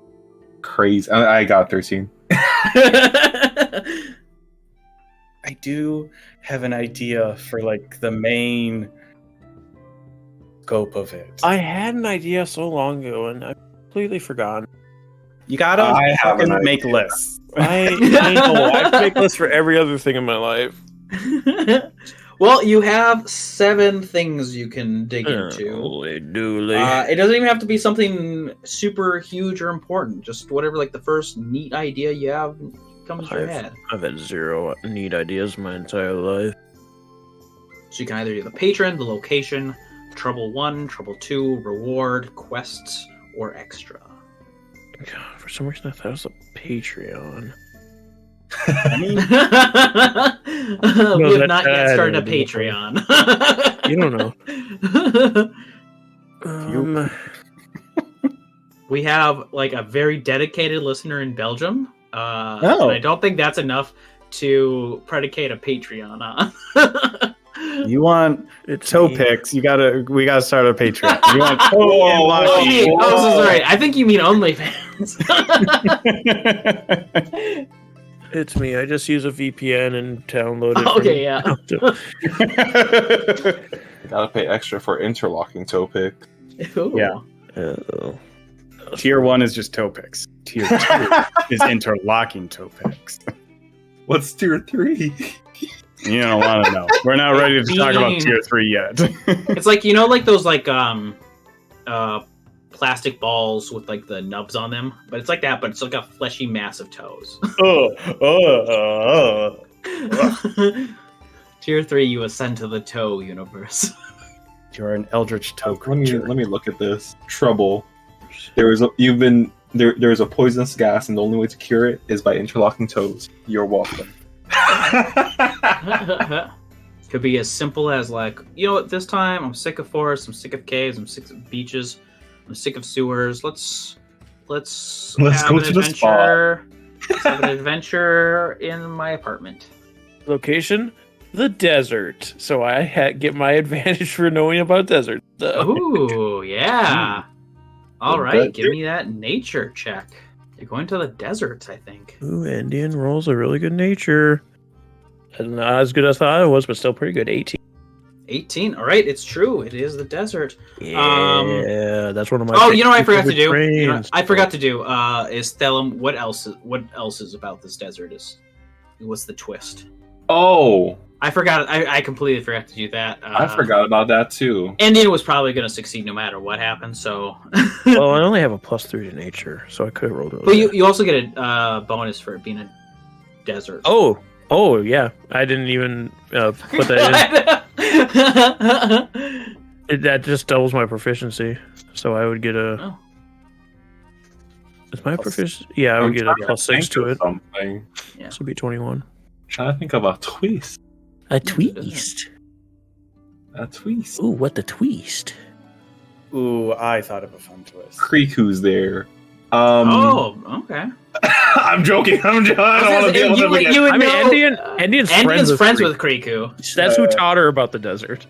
Crazy. I got 13. I do have an idea for like the main scope of it. I had an idea so long ago, and I've completely forgotten. You gotta I have an fucking make idea. lists. I know. I make lists for every other thing in my life. Well, you have 7 things you can dig into. Holy dooly. It doesn't even have to be something super huge or important. Just whatever, like the first neat idea you have comes to your head. I've had 0 neat ideas my entire life. So you can either do the patron, the location, trouble 1, trouble 2, reward, quests, or extra. God, for some reason I thought it was a Patreon. I mean, We have not yet that started a would be Patreon. You don't know. We have like a very dedicated listener in Belgium. Oh. And I don't think that's enough to predicate a Patreon on. you want It's toe me. picks? We gotta start a Patreon. You want toe Oh, unlocking? so sorry. I think you mean OnlyFans. It's me. I just use a VPN and download it. Okay, yeah. Gotta pay extra for interlocking toe pick. Ooh. Yeah. Oh. Tier 1 is just toe picks. Tier 2 is interlocking toe picks. What's tier 3? You don't want to know. We're not ready to talk about tier 3 yet. It's like like those plastic balls with like the nubs on them, but it's like that, but it's like a fleshy mass of toes. Tier 3, you ascend to the toe universe. You're an eldritch toe Let creature. me look at this. Trouble. There's a poisonous gas, and the only way to cure it is by interlocking toes. You're welcome. Could be as simple as like, what, this time I'm sick of forests, I'm sick of caves, I'm sick of beaches, I'm sick of sewers. Let's have go an to the spa. adventure. Let's have an adventure in my apartment. Location? The desert. So I get my advantage for knowing about desert stuff. Ooh, yeah. All The right, give desert? me that nature check. You're going to the deserts, I think. Ooh, Endien rolls a really good nature. Not as good as I thought it was, but still pretty good. 18. 18. All right, it's true. It is the desert. Yeah, that's one of my. Oh, I forgot to do. trains. I forgot to do. Is Thellum? What else is about this desert? What's the twist? Oh, I forgot. I completely forgot to do that. I forgot about that too. Endien was probably going to succeed no matter what happened. So, Well, I only have a +3 to nature, so I could have rolled it. but you also get a bonus for it being a desert. Oh, yeah. I didn't even put that in. That just doubles my proficiency, so I would get a. Oh. Is my proficiency? Yeah, I would get a +6 to it. Something. Yeah. This would be 21. Trying to think of a twist. A twist. A twist. Ooh, what the twist? Ooh, I thought of a fun twist. Creek who's there. Okay. I'm joking. I don't want to be able to forget. would I mean, know- Endien's Endien's friends Creek. with Kriku. That's who taught her about the desert.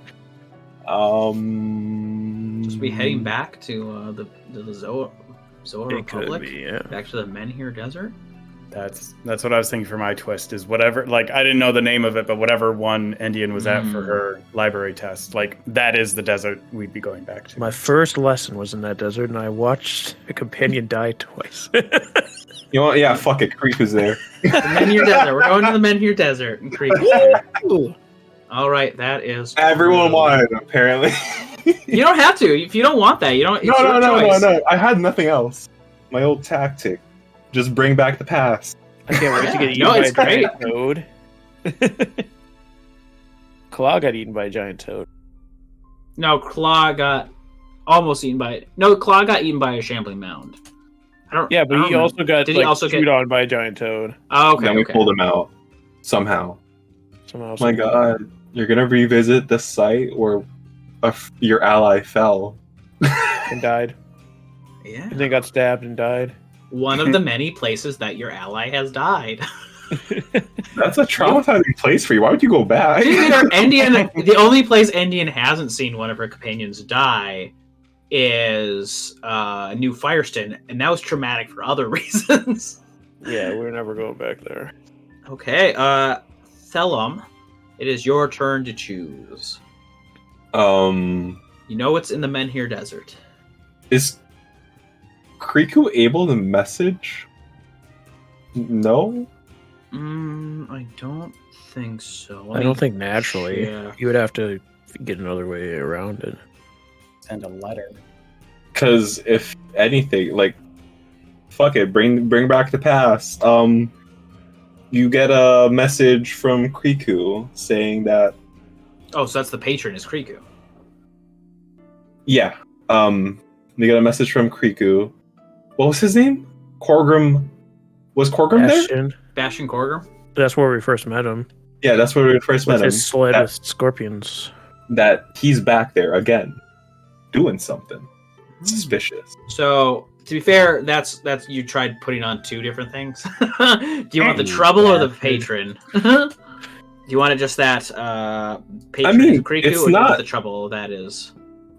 Just be heading back to the Zoa It could Republic. be, yeah. Back to the Menhir Desert. That's what I was thinking for my twist is whatever, like, I didn't know the name of it, but whatever one Endien was at for her library test, like, that is the desert we'd be going back to. My first lesson was in that desert, and I watched a companion die twice. You know what? Yeah, fuck it. Creek was there. The Menhir Desert. We're going to the Menhir Desert and Creek. All right, that is. Everyone wanted, apparently. You don't have to. If you don't want that, you don't. It's your choice. No. I had nothing else. My old tactic. Just bring back the past. I can't wait to get eaten No, by it's a giant toad. Claw got eaten by a giant toad. No, Claw got almost eaten by. No, Claw got eaten by a shambling mound. Yeah, but he also got Did he also chewed on by a giant toad. Oh, okay. Then we pulled him out. Somehow. My god. You're gonna revisit the site where your ally fell. And died. Yeah. And then got stabbed and died. One of the many places that your ally has died. That's a traumatizing place for you. Why would you go back? Endien, the only place Endien hasn't seen one of her companions die is New Firestone, and that was traumatic for other reasons. Yeah, we're never going back there. Okay, Thellum, it is your turn to choose. You know what's in the Menhir Desert. Is Kriku able to message? No? I don't think so. I don't think naturally. Yeah. You would have to get another way around it. Send a letter. Because if anything, like, fuck it, bring back the past. You get a message from Kriku saying that. Oh, so that's the patron is Kriku. Yeah. You get a message from Kriku. What was his name? Korgrim. Was Korgrim there? Bastion Korgrim? That's where we first met him. Yeah, that's where we first met With him. his sled with scorpions. That he's back there again, doing something suspicious. So, to be fair, that's you tried putting on two different things. Do you want the trouble or the patron? Do you want it just that patron Kriku, it's or do you not want the trouble that is?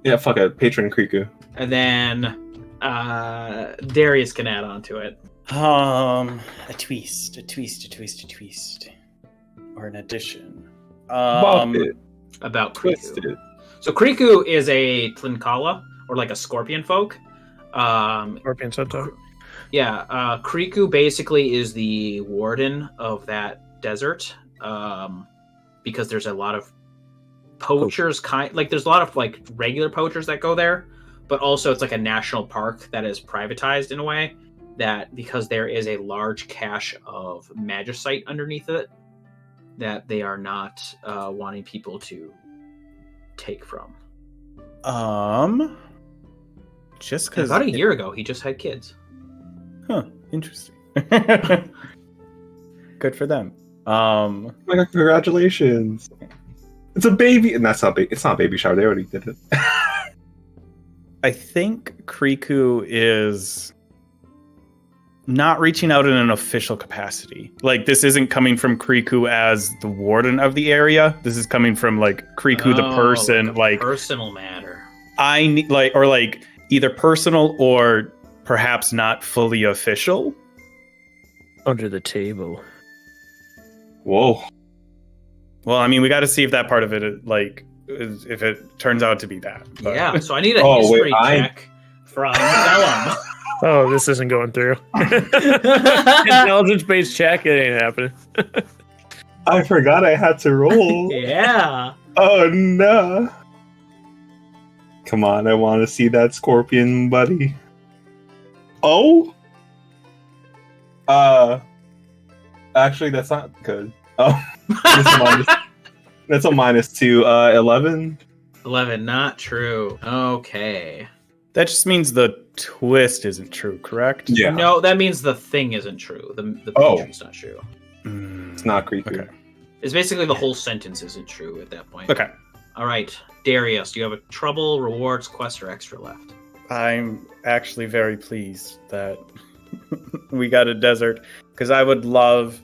Yeah, fuck it, patron Kriku. And then Darius can add on to it. A twist, or an addition. Bop it. About Twist Kriku. it. So Kriku is a Tlinkala, or like a scorpion folk. Scorpion centaur. Yeah, Kriku basically is the warden of that desert, because there's a lot of poachers. There's a lot of like regular poachers that go there, but also it's like a national park that is privatized in a way that because there is a large cache of magicite underneath it, that they are not wanting people to take from. Just because about a year ago, he just had kids. Huh? Interesting. Good for them. Oh my god, congratulations! It's a baby, and that's not baby. It's not baby shower. They already did it. I think Kriku is not reaching out in an official capacity. Like, this isn't coming from Kriku as the warden of the area. This is coming from like Kriku the person, like personal matter. I need like either personal or perhaps not fully official. Under the table. Whoa. Well, I mean, we got to see if that part of it, if it turns out to be that. But. Yeah, so I need a history check from Thellum. Oh, this isn't going through. Intelligence-based check, it ain't happening. I forgot I had to roll. Yeah. Oh no. Come on, I want to see that scorpion, buddy. Oh? Actually, that's not good. Oh. That's a -2. 11? 11, not true. Okay. That just means the twist isn't true, correct? Yeah. No, that means the thing isn't true. The patron's not true. It's not creepy. Okay. It's basically the whole sentence isn't true at that point. Okay. All right, Darius, do you have a trouble, rewards, quest, or extra left? I'm actually very pleased that we got a desert, because I would love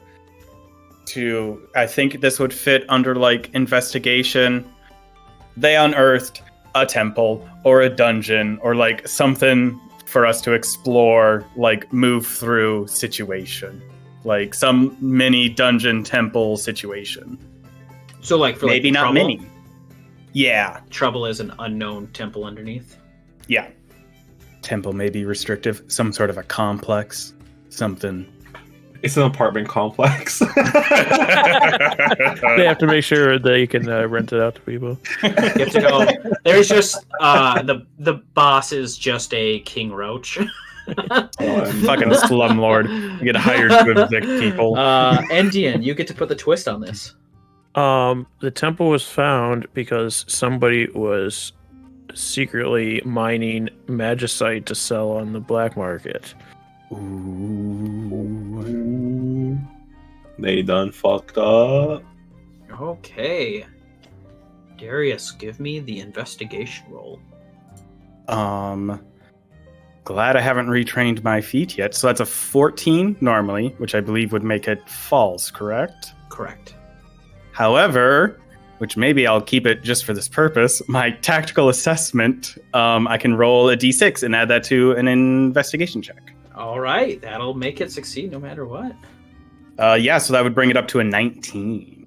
to. I think this would fit under like investigation. They unearthed a temple or a dungeon or like something for us to explore, like move through situation. like some mini dungeon temple situation. So like for Maybe like, not trouble, mini. Yeah, Trouble is an unknown temple underneath. yeah. Temple may be restrictive. Some sort of a complex. Something. It's an apartment complex. They have to make sure that you can rent it out to people. You have to go. There's just the boss is just a king roach. Fucking slumlord. You get hired to evict people. Endien, you get to put the twist on this. The temple was found because somebody was secretly mining magicite to sell on the black market. Ooh. They done fucked up. Okay. Darius, give me the investigation roll. Glad I haven't retrained my feat yet. So that's a 14 normally, which I believe would make it false, correct? Correct. However, which maybe I'll keep it just for this purpose, my tactical assessment, I can roll a d6 and add that to an investigation check. All right, that'll make it succeed no matter what. Yeah, so that would bring it up to a 19.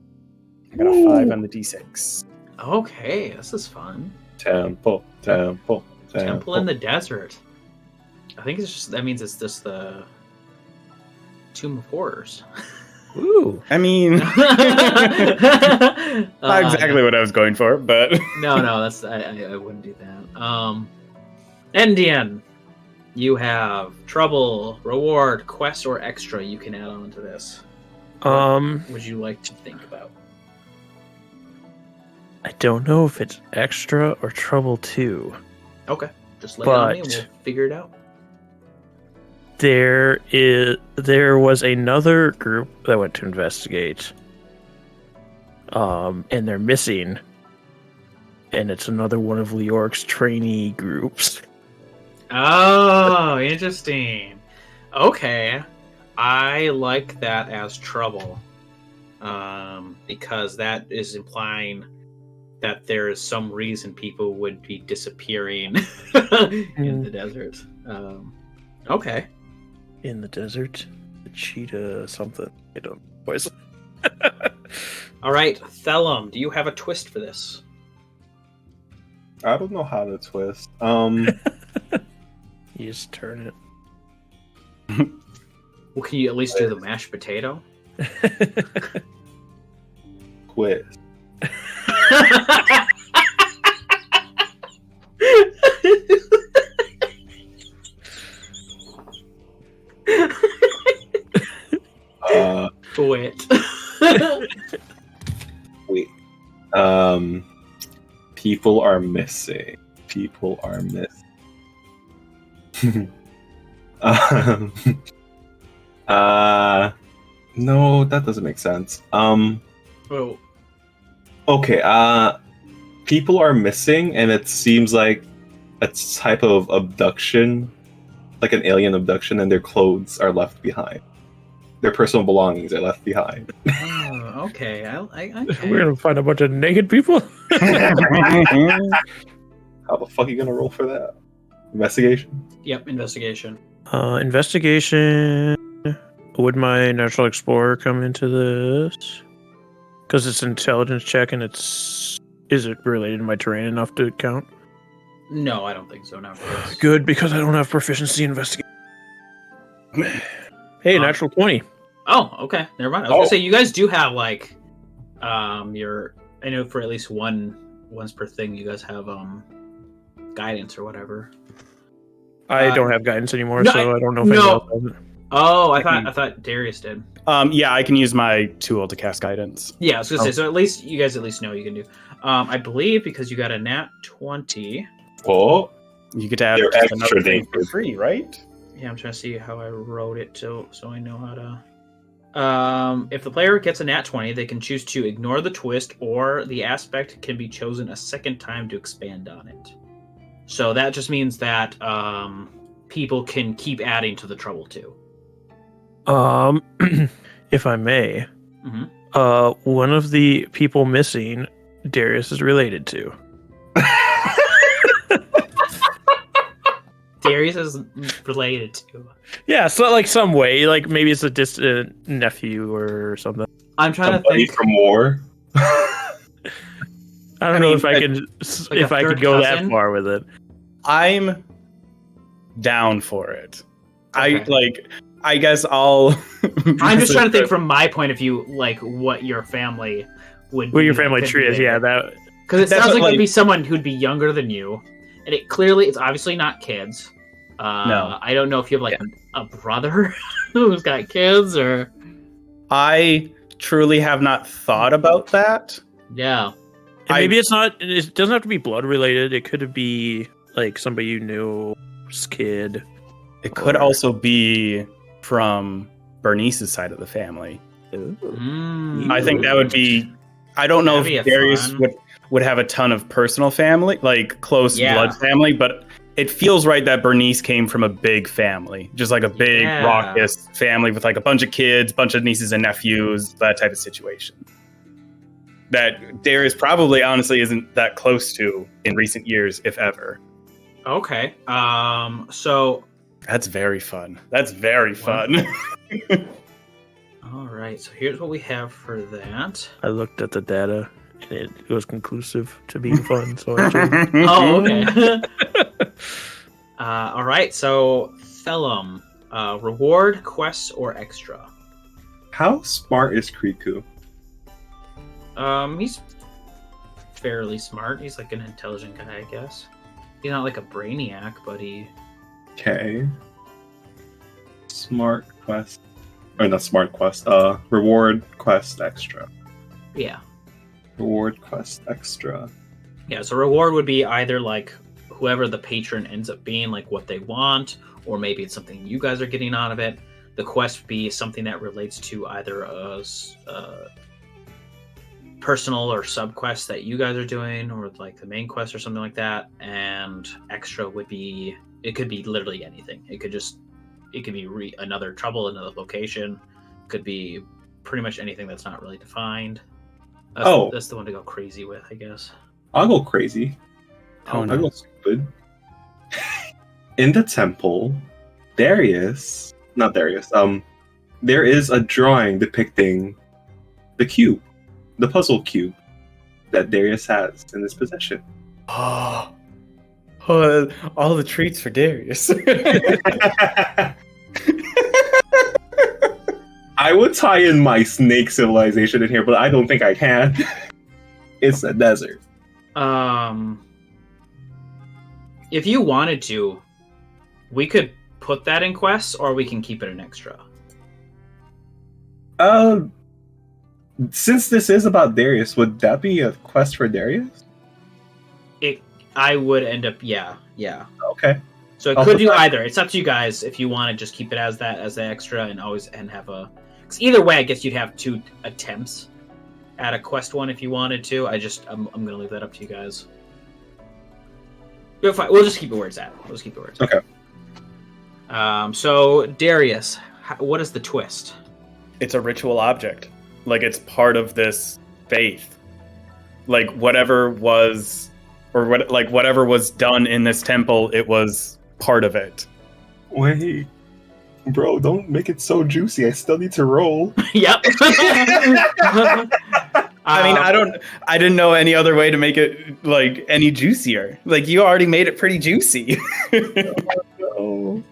I got a 5 on the d6. Okay, this is fun. Temple. Temple in the desert. I think that means it's just the Tomb of Horrors. Ooh. I mean, not exactly what I was going for, but no, that's I wouldn't do that. Endien, you have trouble, reward, quest, or extra you can add on to this. What would you like to think about? I don't know if it's extra or trouble 2. Okay, just lay it on me and we'll figure it out. There was another group that went to investigate. And they're missing. And it's another one of Leorc's trainee groups. Oh, interesting. Okay. I like that as trouble. Because that is implying that there is some reason people would be disappearing in the desert. Okay. In the desert? The cheetah something. I don't know. All right, Thellum, do you have a twist for this? I don't know how to twist. You just turn it. Well, can you at least do the mashed potato? Twist. Quit. Wait. People are missing. No, that doesn't make sense. Oh. Okay, people are missing, and it seems like a type of abduction, like an alien abduction, and their clothes are left behind. Their personal belongings are left behind. Oh, okay. Okay. We're gonna find a bunch of naked people. How the fuck are you gonna roll for that? Investigation? Yep, investigation. Investigation. Would my natural explorer come into this? Because it's an intelligence check, and is it related to my terrain enough to count? No, I don't think so. Not for this. Good, because I don't have proficiency in investigation. Hey, natural 20. Oh, okay. Never mind. I was gonna say you guys do have like, I know for at least once per thing you guys have guidance or whatever. I don't have guidance anymore, no, so I don't know if anyone else has it. Oh, I thought Darius did. Yeah, I can use my tool to cast guidance. Yeah, I was gonna say. So at least you guys know you can do. I believe because you got a nat 20. Oh, You get to add They're just extra another thing for dangerous. free, right? Yeah, I'm trying to see how I wrote it so I know how to. If the player gets a nat 20, they can choose to ignore the twist, or the aspect can be chosen a second time to expand on it. So that just means that people can keep adding to the trouble too. If I may, Mhm. one of the people missing, Darius is related to. Darius is related to. Yeah, so like some way, like maybe it's a distant nephew or something. I'm trying to Somebody think. from war. I don't know mean, if I can like if a I could third go cousin? that far with it. I'm down for it. Okay. I guess I'll. I'm just trying to think from my point of view, like what your family would. Well, your be family could tree be is, there. yeah, that. Because it That's sounds what, like it'd like- be someone who'd be younger than you, and it's obviously not kids. No. I don't know if you have like a brother who's got kids or. I truly have not thought about that. Yeah. And maybe it's not. It doesn't have to be blood related. It could be like somebody you knew, kid. It could Or- also be from Bernice's side of the family. I think that would be. I don't know That'd if be Darius fun. would have a ton of personal family, like close Yeah. blood family, but it feels right that Bernice came from a big family, just like a big Yeah. raucous family with like a bunch of kids, bunch of nieces and nephews, that type of situation. That Darius probably honestly isn't that close to in recent years, if ever. Okay. So. That's very fun. That's very fun. All right. So here's what we have for that. I looked at the data, and it was conclusive to being fun. So I chose- Oh, okay. All right. So Thellum, reward, quests, or extra. How smart is Kriku? He's fairly smart. He's like an intelligent guy, I guess. He's not like a brainiac, but he. Okay. Smart quest. Or not smart quest. Reward quest extra. Yeah. Reward quest extra. Yeah. So reward would be either like whoever the patron ends up being, like what they want, or maybe it's something you guys are getting out of it. The quest would be something that relates to either a personal or sub quest that you guys are doing, or like the main quest or something like that. And extra would be, it could be literally anything. It could be another trouble, another location. It could be pretty much anything that's not really defined. That's the one to go crazy with, I guess. I'll go crazy. Oh, no. I'll go stupid. In the temple, there is a drawing depicting the cube, the puzzle cube that Darius has in his possession. Oh, all the treats for Darius. I would tie in my snake civilization in here, but I don't think I can. It's a desert. If you wanted to, we could put that in quests, or we can keep it an extra. Since this is about Darius, would that be a quest for Darius? I would end up, yeah. Okay. So it I'll could put do that- either. It's up to you guys if you want to just keep it as the extra and have a. 'Cause either way, I guess you'd have 2 attempts at a quest one if you wanted to. I'm gonna leave that up to you guys. We'll just keep it where it's at. Okay. So Darius, what is the twist? It's a ritual object. Like, it's part of this faith. Like, whatever was done in this temple, it was part of it. Wait. Bro, don't make it so juicy. I still need to roll. Yep. I mean, I didn't know any other way to make it, like, any juicier. Like, you already made it pretty juicy. No.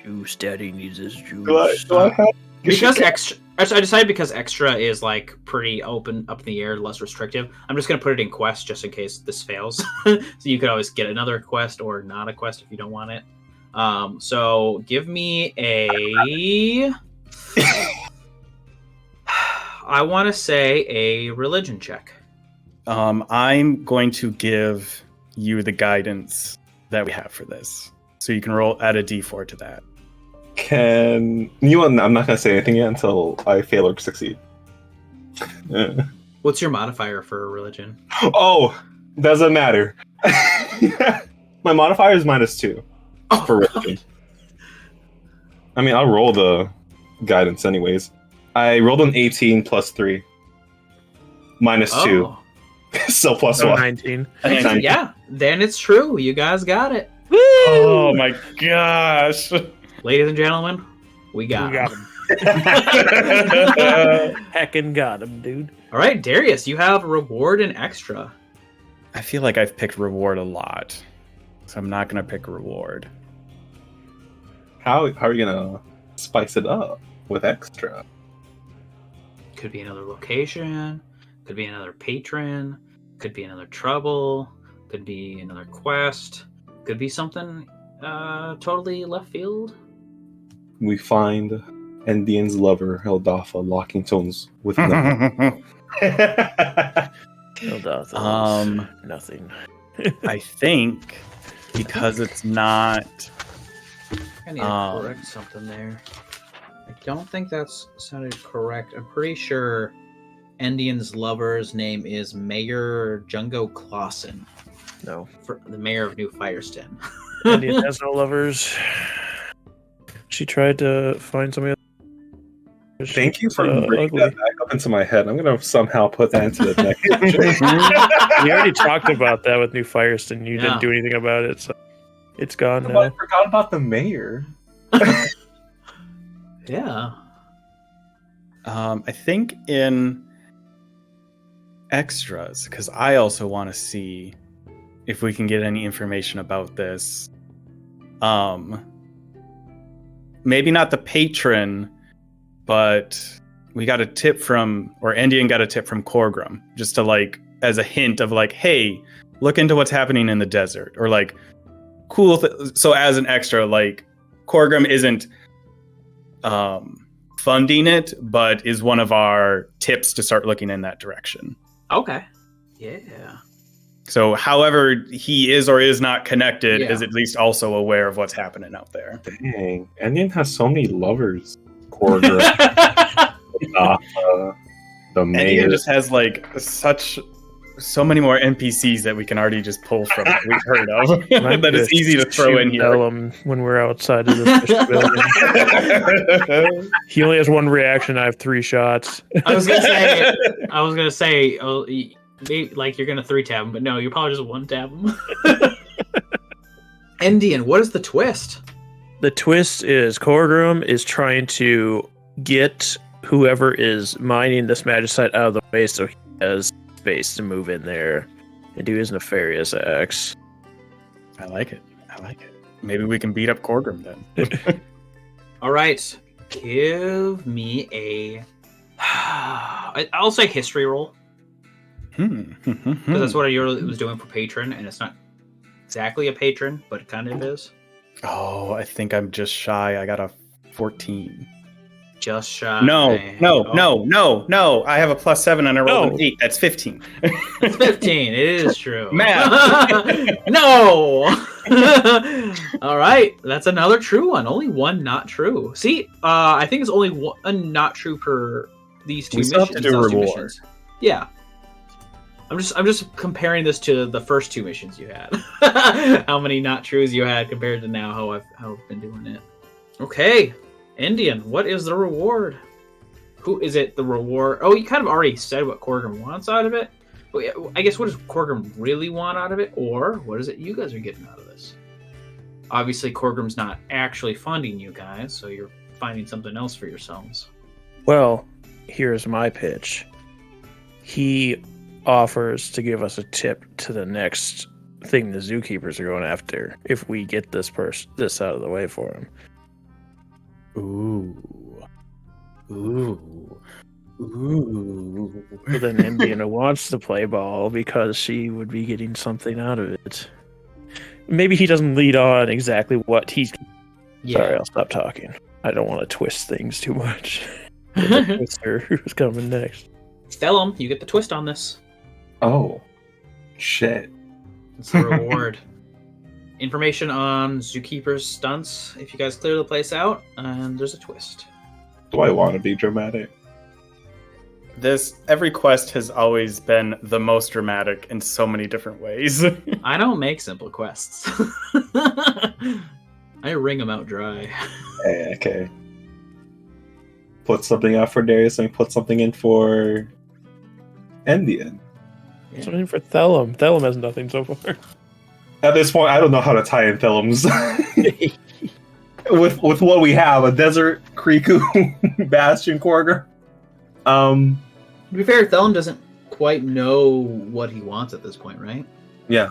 Juice, Daddy needs his juice. Do I have... Because extra, I decided because extra is like pretty open, up in the air, less restrictive. I'm just gonna put it in quest just in case this fails. So you could always get another quest or not a quest if you don't want it. So give me a. I want to say a religion check. I'm going to give you the guidance that we have for this. So you can add a d4 to that. I'm not gonna say anything yet until I fail or succeed. What's your modifier for religion? Oh, doesn't matter. My modifier is -2 for religion. I mean, I'll roll the guidance anyways. I rolled an 18 plus 3. -2. Oh. So plus So 1. 19. Yeah, then it's true. You guys got it. Oh my gosh. Ladies and gentlemen, we got him. him. Heckin' got him, dude. All right, Darius, you have reward and extra. I feel like I've picked reward a lot, so I'm not gonna pick reward. How are you gonna spice it up with extra? Could be another location, could be another patron, could be another trouble, could be another quest, could be something totally left field. We find Endien's lover, Eldatha, locking tones with nothing. Nothing. I think because it's not. I need to correct something there. I don't think that's sounded correct. I'm pretty sure Endien's lover's name is Mayor Jungo Clausen, No. the mayor of New Firestone. Endien has no lovers. She tried to find somebody else. Thank you for bringing ugly. that back up into my head. I'm gonna somehow put that into the next. We already talked about that with New Firestone. You Yeah. didn't do anything about it, so it's gone But now. I forgot about the mayor. Yeah. I think in extras, because I also want to see if we can get any information about this. Maybe not the patron, but we got a tip from, or Endien got a tip from Corgrim, just to like, as a hint of like, hey, look into what's happening in the desert, or like, cool. So as an extra, like, Corgrim isn't funding it, but is one of our tips to start looking in that direction. Okay. Yeah. So however he is or is not connected, Yeah. is at least also aware of what's happening out there. Dang, Endien has so many lovers. Corgrim, the mayor. Endien just has like so many more NPCs that we can already just pull from that we've heard of. That is easy to throw in here. Thellum when we're outside of this building. He only has one reaction. I have 3 shots. I was gonna say, oh, like you're gonna 3-tab him, but no, you're probably just 1-tab him. Endien, what is the twist? The twist is Corgrim is trying to get whoever is mining this magicite out of the way so he has space to move in there and do his nefarious acts. I like it. Maybe we can beat up Corgrim then. All right, give me a. I'll say history roll, because that's what I usually was doing for patron, and it's not exactly a patron, but it kind of is. Oh, I think I'm just shy. I got a 14. Just shy. No. I have a +7 and I rolled No. an 8. That's 15. It's 15. It is true. Math. No. All right, that's another true one. Only one not true. See, I think it's only one not true per these 2 We still missions. have to do those 2 reward. missions. Yeah. I'm just comparing this to the first 2 missions you had. How many not trues you had compared to now how I've been doing it. Okay, Endien, what is the reward? Who is it? The reward? Oh, you kind of already said what Corgrim wants out of it. I guess what does Corgrim really want out of it, or what is it you guys are getting out of this? Obviously, Corgrim's not actually funding you guys, so you're finding something else for yourselves. Well, here's my pitch. He offers to give us a tip to the next thing the zookeepers are going after if we get this out of the way for him. Ooh. But then Endien wants to play ball because she would be getting something out of it. Maybe he doesn't lead on exactly what he's... Sorry, I'll stop talking. I don't want to twist things too much. The twister who's coming next. Thellum, you get the twist on this. Oh, shit. It's the reward. Information on Zookeeper's stunts if you guys clear the place out, and there's a twist. Do I want to be dramatic? Every quest has always been the most dramatic in so many different ways. I don't make simple quests. I wring them out dry. Okay. Put something out for Darius and put something in for Endien. Something for Thellum. Thellum has nothing so far. At this point, I don't know how to tie in Thellums. with what we have, a desert, Kriku, Bastion, Korger. To be fair, Thellum doesn't quite know what he wants at this point, right? Yeah.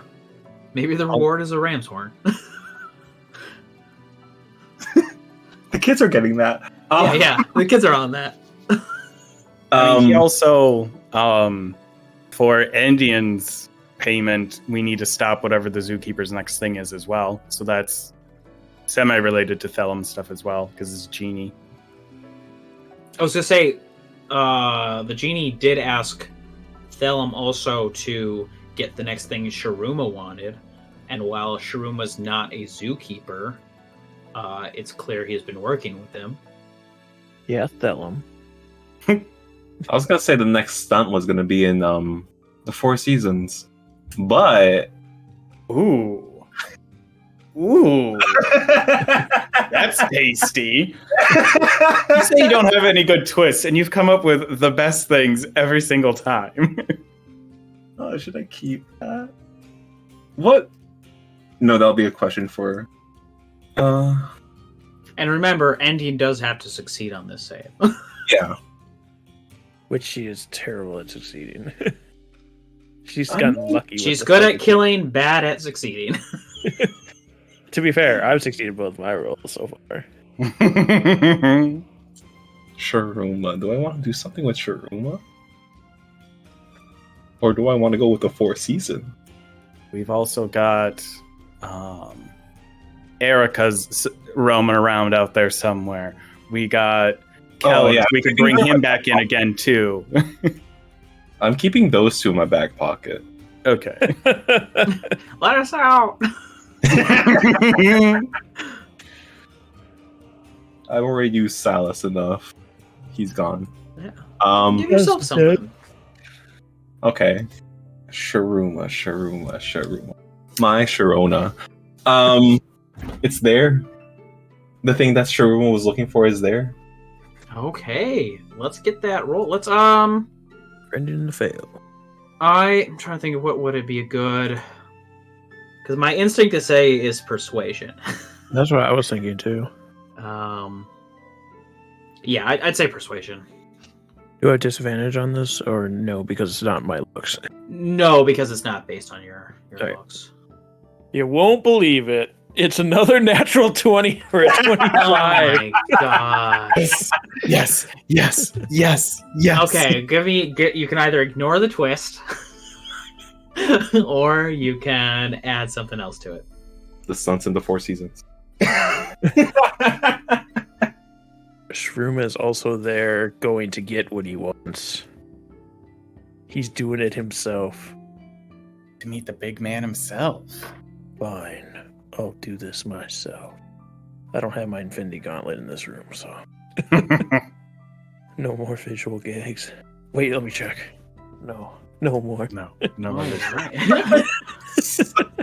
Maybe the reward is a ram's horn. The kids are getting that. Yeah, the kids are on that. I mean, he also, for Endien's payment, we need to stop whatever the zookeeper's next thing is as well. So that's semi-related to Thellum stuff as well, because it's genie. I was gonna say, the genie did ask Thellum also to get the next thing Shiruma wanted, and while Shiruma's not a zookeeper, it's clear he's been working with him. Yeah, Thellum. I was gonna say the next stunt was gonna be in the Four Seasons, but Ooh, that's tasty. You say you don't have any good twists, and you've come up with the best things every single time. Oh, should I keep that? What? No, that'll be a question for. And remember, Endien does have to succeed on this save. Yeah. Which she is terrible at succeeding. She's gotten lucky. She's with good the at killing, bad at succeeding. To be fair, I've succeeded both my roles so far. Shiruma. Do I want to do something with Shiruma? Or do I want to go with the Four Season? We've also got Erica's roaming around out there somewhere. We got Kelly. We could bring him back in again too. I'm keeping those two in my back pocket. Okay. Let us out! I've already used Silas enough. He's gone. Yeah. Give Yes, yourself something. Okay. Shiruma. My Sharona. It's there. The thing that Shiruma was looking for is there. Okay, let's get that roll. Let's Brendan to fail. I'm trying to think of what would it be a good. Because my instinct to say is persuasion. That's what I was thinking too. Yeah, I'd say persuasion. Do I have disadvantage on this, or no, because it's not my looks? No, because it's not based on your Right. looks. You won't believe it. It's another natural 20 or a 25. Oh my gosh. Yes. Okay, you can either ignore the twist, or you can add something else to it. The stunts in the Four Seasons. Shroom is also there going to get what he wants. He's doing it himself. To meet the big man himself. Fine. I'll do this myself. I don't have my Infinity Gauntlet in this room, so. No more visual gags. Wait, let me check. No more. No. Alright.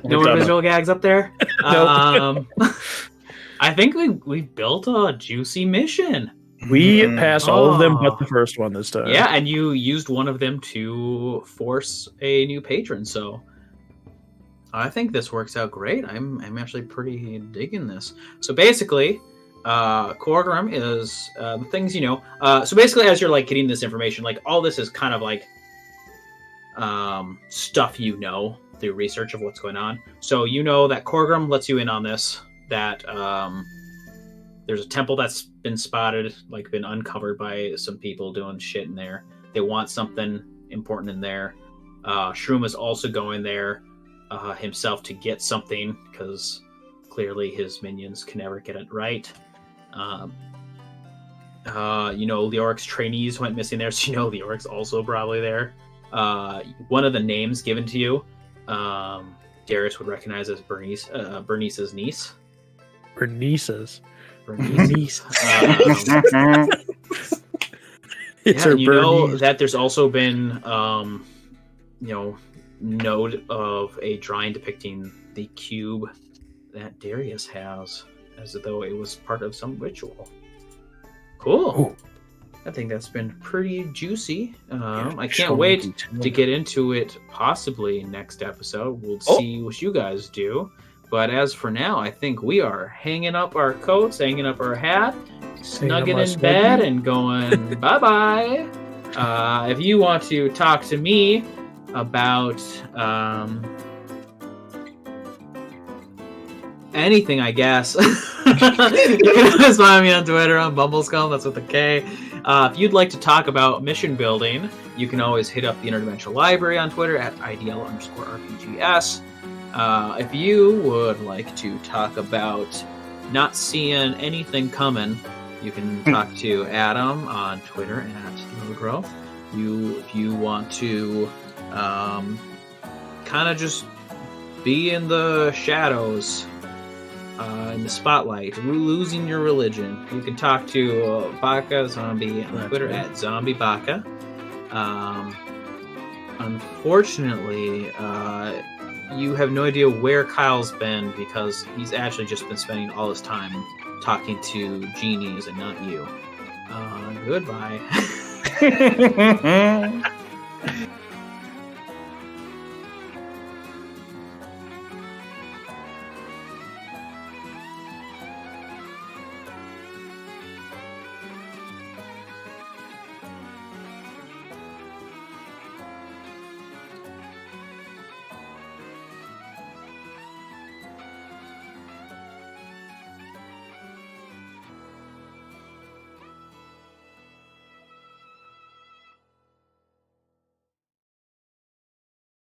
No more visual gags up there? Nope. I think we built a juicy mission. We passed all of them Oh. but the first one this time. Yeah, and you used one of them to force a new patron, so I think this works out great. I'm actually pretty digging this. So basically, Corgrim is the things you know. So basically, as you're like getting this information, like all this is kind of like stuff you know through research of what's going on. So you know that Corgrim lets you in on this. That there's a temple that's been spotted, like been uncovered by some people doing shit in there. They want something important in there. Shroom is also going there himself to get something because clearly his minions can never get it right. Leoric's trainees went missing there, so Leoric's also probably there. One of the names given to you, Darius would recognize as Bernice's niece. Bernice's. Bernice. It's her you know Bernice. that there's also been note of a drawing depicting the cube that Darius has, as though it was part of some ritual. Cool. Ooh. I think that's been pretty juicy. I can't wait to get into it possibly next episode. We'll see what you guys do. But as for now, I think we are hanging up our coats, hanging up our hat, snugging in bed, and going bye-bye. If you want to talk to me about anything, I guess, you can always find me on Twitter on Bumbleskull. That's with a K. If you'd like to talk about mission building, you can always hit up the Interdimensional Library on Twitter at IDL_RPGS. If you would like to talk about not seeing anything coming, you can talk to Adam on Twitter at LowGrowth. If you want to kind of just be in the shadows, in the spotlight, losing your religion, you can talk to BakaZombie on Twitter at ZombieBaka. Unfortunately, you have no idea where Kyle's been because he's actually just been spending all his time talking to genies and not you. Goodbye.